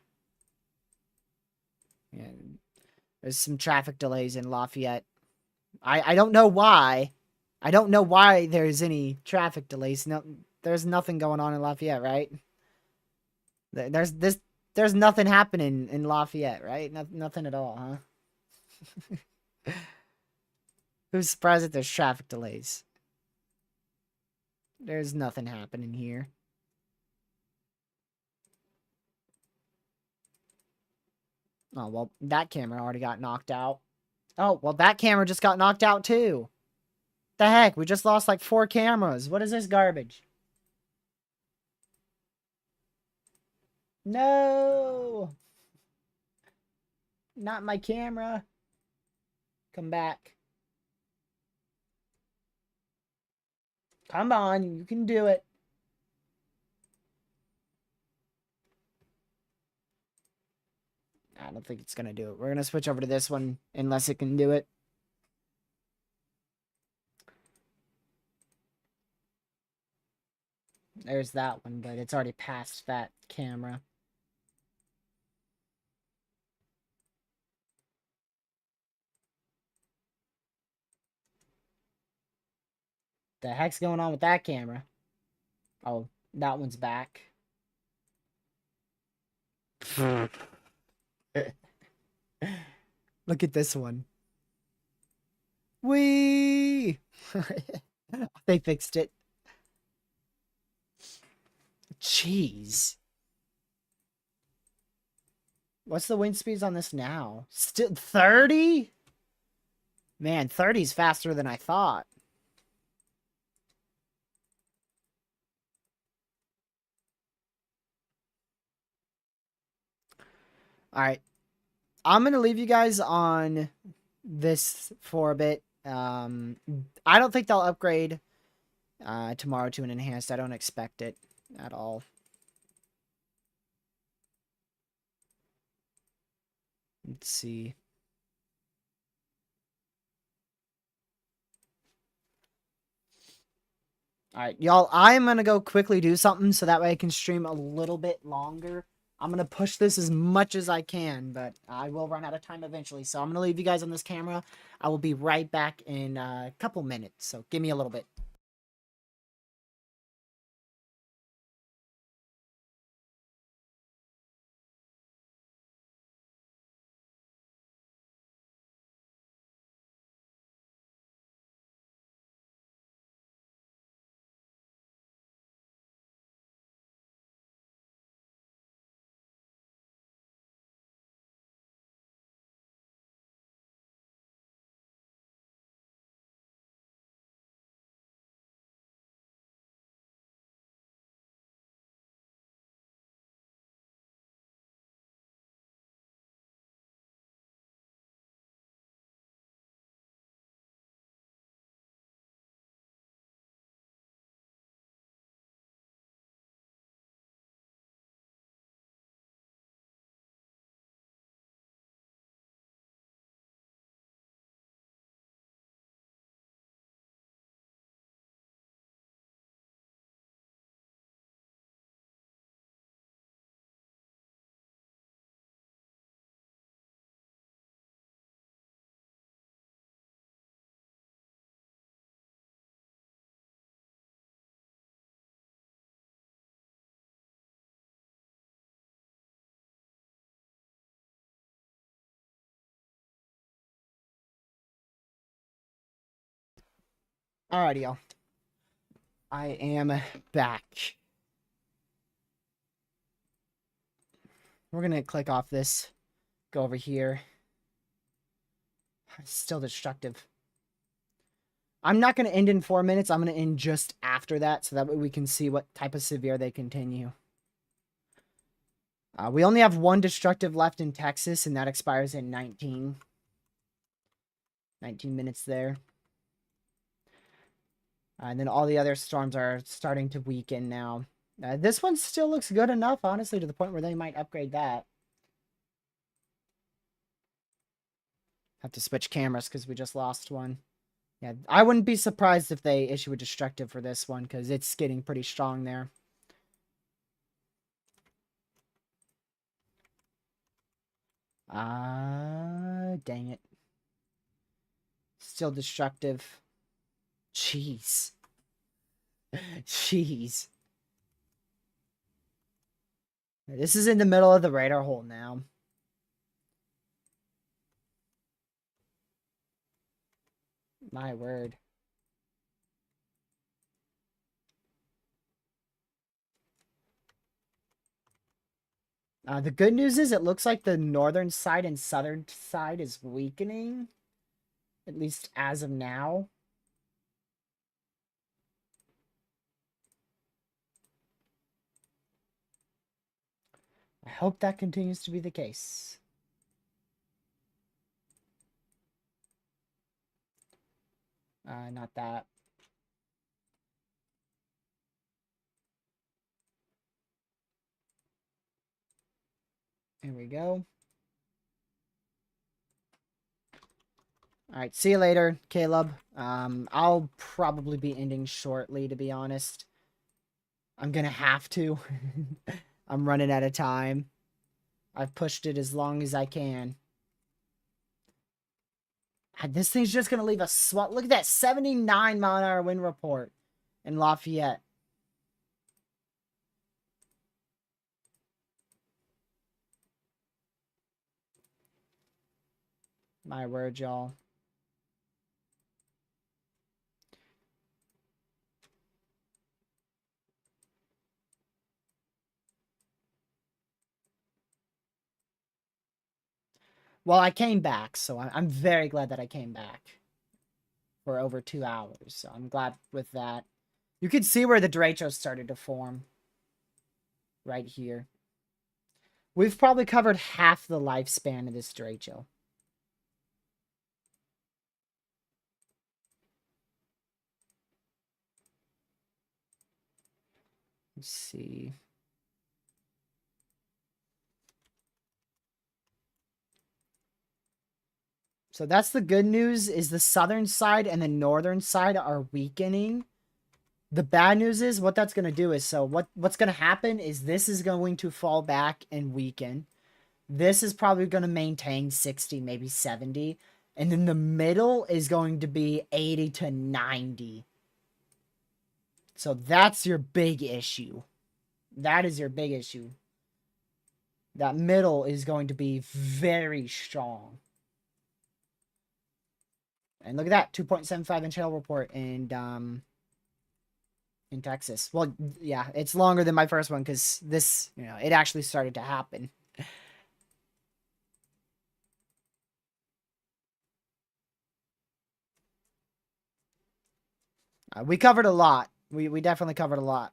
[SPEAKER 1] Yeah, there's some traffic delays in Lafayette. I don't know why. I don't know why there's any traffic delays. No, there's nothing going on in Lafayette, right? There's nothing happening in Lafayette, right? Nothing at all, huh? Who's surprised that there's traffic delays? There's nothing happening here. Oh, well, that camera already got knocked out. Oh, well, that camera just got knocked out, too. The heck? We just lost, like, 4 cameras. What is this garbage? No! Not my camera. Come back. Come on, you can do it. I don't think it's gonna do it. We're gonna switch over to this one unless it can do it. There's that one, but it's already past that camera. The heck's going on with that camera? Oh, that one's back. Look at this one. Whee! They fixed it. Jeez. What's the wind speeds on this now? Still 30? Man, 30's faster than I thought. All right. I'm going to leave you guys on this for a bit. I don't think they'll upgrade tomorrow to an enhanced. I don't expect it at all. Let's see. Alright, y'all, I'm gonna go quickly do something so that way I can stream a little bit longer. I'm gonna push this as much as I can, but I will run out of time eventually. So I'm gonna leave you guys on this camera. I will be right back in a couple minutes, so give me a little bit. Alrighty, y'all. I am back. We're gonna click off this. Go over here. It's still destructive. I'm not going to end in 4 minutes. I'm going to end just after that so that way we can see what type of severe they continue. We only have one destructive left in Texas, and that expires in 19 minutes there. And then all the other storms are starting to weaken now. This one still looks good enough, honestly, to the point where they might upgrade that. Have to switch cameras because we just lost one. Yeah, I wouldn't be surprised if they issue a destructive for this one because it's getting pretty strong there. Dang it. Still destructive. Jeez. Jeez. This is in the middle of the radar hole now. My word. The good news is it looks like the northern side and southern side is weakening. At least as of now. I hope that continues to be the case. Not that. There we go. Alright, see you later, Caleb. I'll probably be ending shortly, to be honest. I'm gonna have to. I'm running out of time. I've pushed it as long as I can. This thing's just gonna leave a swat. Look at that 79-mile-an-hour wind report in Lafayette. My word, y'all. Well, I came back, so I'm very glad that I came back for over 2 hours. So I'm glad with that. You could see where the Derecho started to form. Right here. We've probably covered half the lifespan of this Derecho. Let's see. So that's the good news, is the southern side and the northern side are weakening. The bad news is what that's going to do is, so what's going to happen is this is going to fall back and weaken. This is probably going to maintain 60, maybe 70. And then the middle is going to be 80 to 90. So that's your big issue. That is your big issue. That middle is going to be very strong. And look at that, 2.75 inch hail report in Texas. Well, yeah, it's longer than my first one because this, it actually started to happen. We covered a lot. We definitely covered a lot.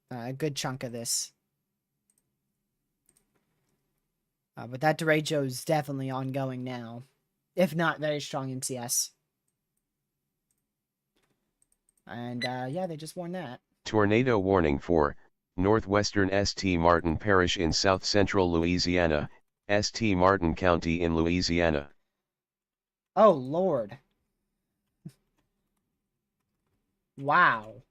[SPEAKER 1] A good chunk of this. But that Derecho is definitely ongoing now. If not very strong MCS. And yeah, they just warned that.
[SPEAKER 2] Tornado warning for northwestern St. Martin Parish in south central Louisiana, St. Martin County in Louisiana.
[SPEAKER 1] Oh, Lord. Wow.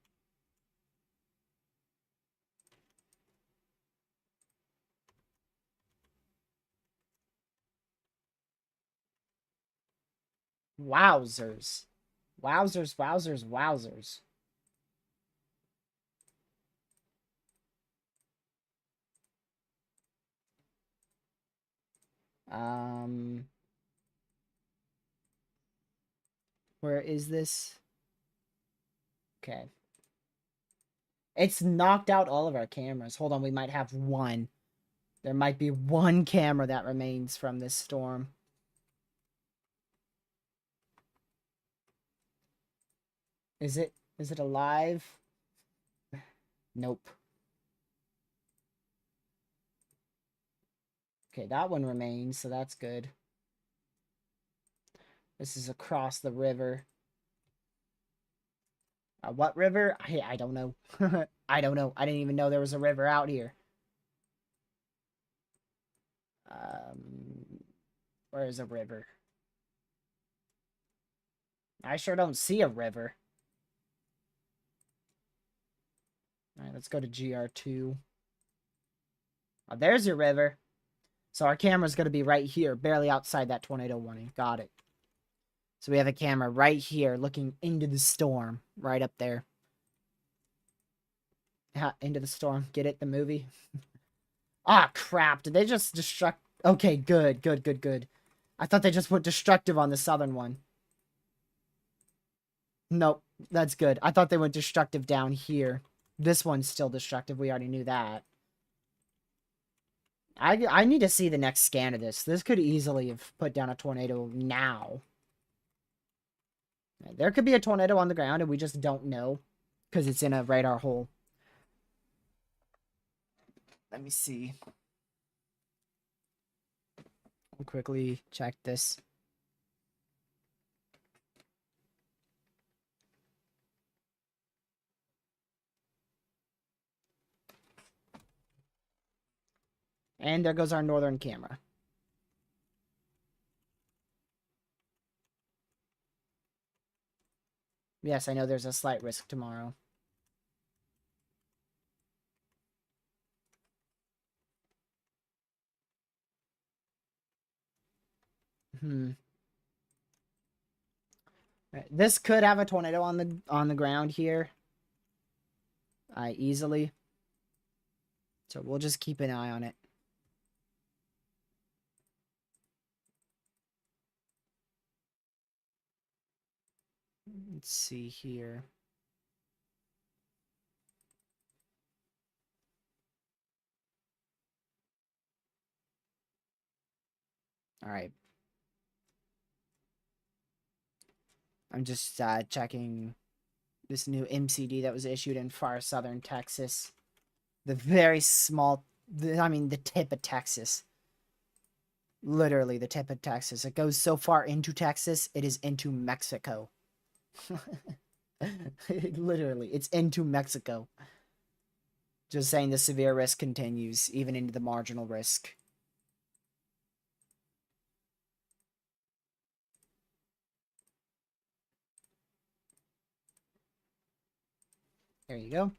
[SPEAKER 1] Wowzers. Wowzers, wowzers, wowzers. Where is this? Okay. It's knocked out all of our cameras. Hold on, we might have one. There might be one camera that remains from this storm. Is it alive? Nope. Okay, that one remains, so that's good. This is across the river. What river? I don't know. I don't know. I didn't even know there was a river out here. Where is a river? I sure don't see a river. All right, let's go to GR2. Oh, there's your river. So our camera's going to be right here, barely outside that tornado warning. Got it. So we have a camera right here looking into the storm, right up there. Into the storm. Get it? The movie? Ah, crap. Did they just destruct? Okay, good, good, good, good. I thought they just went destructive on the southern one. Nope, that's good. I thought they went destructive down here. This one's still destructive. We already knew that. I need to see the next scan of this. This could easily have put down a tornado now. There could be a tornado on the ground and we just don't know because it's in a radar hole. Let me see. I'll quickly check this. And there goes our northern camera. Yes, I know there's a slight risk tomorrow. Right. This could have a tornado on the ground here. Easily. So we'll just keep an eye on it. Let's see here. All right. I'm just checking this new MCD that was issued in far southern Texas. The very small, the tip of Texas. Literally the tip of Texas. It goes so far into Texas, it is into Mexico. Literally, it's into Mexico. Just saying the severe risk continues, even into the marginal risk. There you go.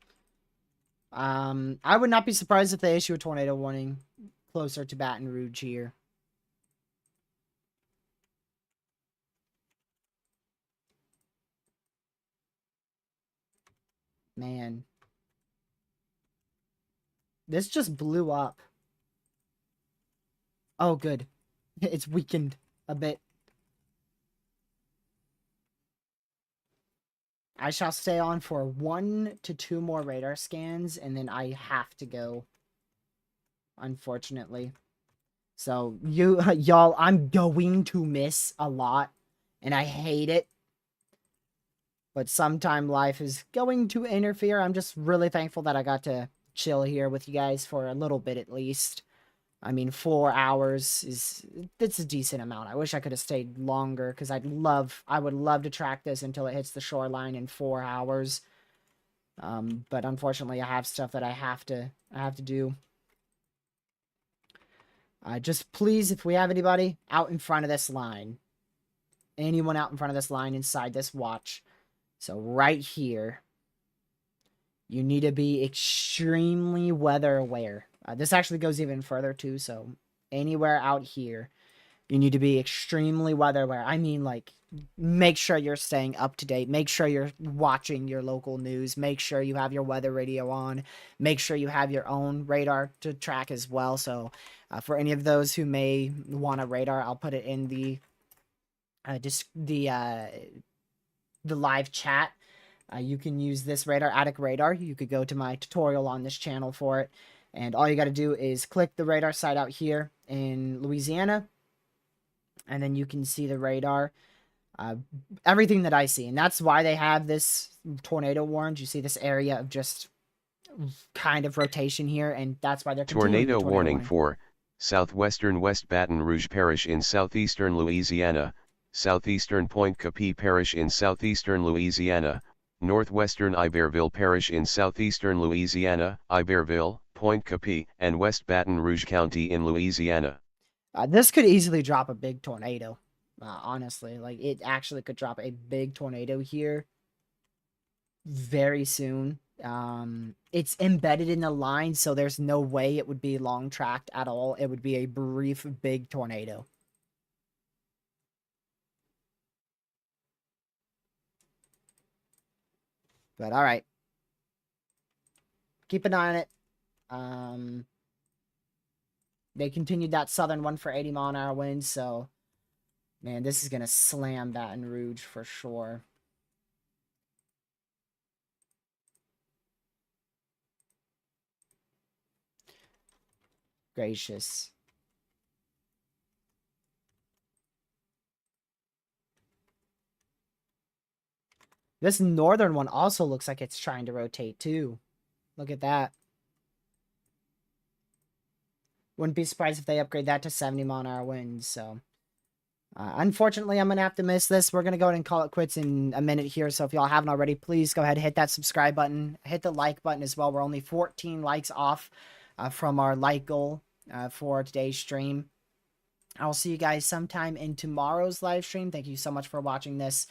[SPEAKER 1] I would not be surprised if they issue a tornado warning closer to Baton Rouge here. Man. This just blew up. Oh, good. It's weakened a bit. I shall stay on for 1 to 2 more radar scans, and then I have to go. Unfortunately. So, y'all, I'm going to miss a lot, and I hate it. But sometime life is going to interfere. I'm just really thankful that I got to chill here with you guys for a little bit at least. I mean, 4 hours it's a decent amount. I wish I could have stayed longer because I would love to track this until it hits the shoreline in 4 hours. But unfortunately, I have stuff that I have to do. Just please, if we have anybody out in front of this line, anyone out in front of this line inside this watch. So right here, you need to be extremely weather aware. This actually goes even further too. So anywhere out here, you need to be extremely weather aware. I mean, like, make sure you're staying up to date. Make sure you're watching your local news. Make sure you have your weather radio on. Make sure you have your own radar to track as well. So for any of those who may want a radar, I'll put it in the live chat. You can use this radar, Attic Radar. You could go to my tutorial on this channel for it. And all you got to do is click the radar site out here in Louisiana. And then you can see the radar. Everything that I see. And that's why they have this tornado warned. You see this area of just kind of rotation here. And that's why they're continuing
[SPEAKER 2] Tornado
[SPEAKER 1] the
[SPEAKER 2] warning for southwestern West Baton Rouge Parish in southeastern Louisiana, southeastern Pointe Coupee Parish in southeastern Louisiana, northwestern Iberville Parish in southeastern Louisiana, Iberville, Pointe Coupee, and West Baton Rouge County in Louisiana.
[SPEAKER 1] This could easily drop a big tornado. Honestly, like, it actually could drop a big tornado here very soon. It's embedded in the line, so there's no way it would be long tracked at all. It would be a brief big tornado. But all right, keep an eye on it. They continued that southern one for 80-mile-an-hour winds, so man, this is gonna slam Baton Rouge for sure. Gracious. This northern one also looks like it's trying to rotate too. Look at that. Wouldn't be surprised if they upgrade that to 70-mile-an-hour winds, so. Unfortunately, I'm going to have to miss this. We're going to go ahead and call it quits in a minute here. So if y'all haven't already, please go ahead and hit that subscribe button. Hit the like button as well. We're only 14 likes off from our like goal for today's stream. I'll see you guys sometime in tomorrow's live stream. Thank you so much for watching this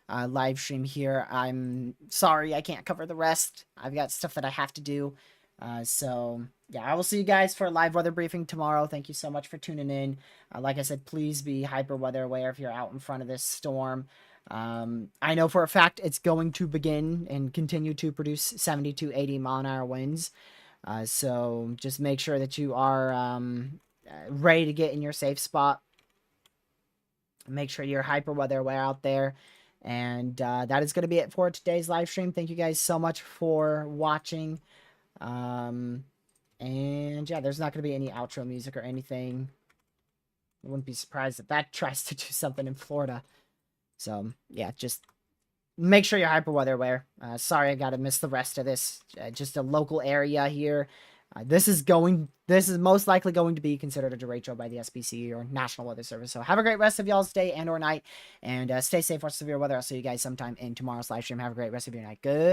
[SPEAKER 1] live stream here. I'm sorry I can't cover the rest. I've got stuff that I have to do. So yeah, I will see you guys for a live weather briefing tomorrow. Thank you so much for tuning in. Like I said, please be hyper weather aware if you're out in front of this storm. I know for a fact it's going to begin and continue to produce 70 to 80-mile-an-hour winds. So just make sure that you are ready to get in your safe spot. Make sure you're hyper weather aware out there. And that is going to be it for today's live stream. Thank you guys so much for watching. And yeah, there's not going to be any outro music or anything. I wouldn't be surprised if that tries to do something in Florida. So yeah, just make sure you're hyper weather aware. Sorry I got to miss the rest of this. Just a local area here. This is most likely going to be considered a derecho by the SPC or National Weather Service. So have a great rest of y'all's day and or night, and stay safe, watch severe weather. I'll see you guys sometime in tomorrow's live stream. Have a great rest of your night. Good.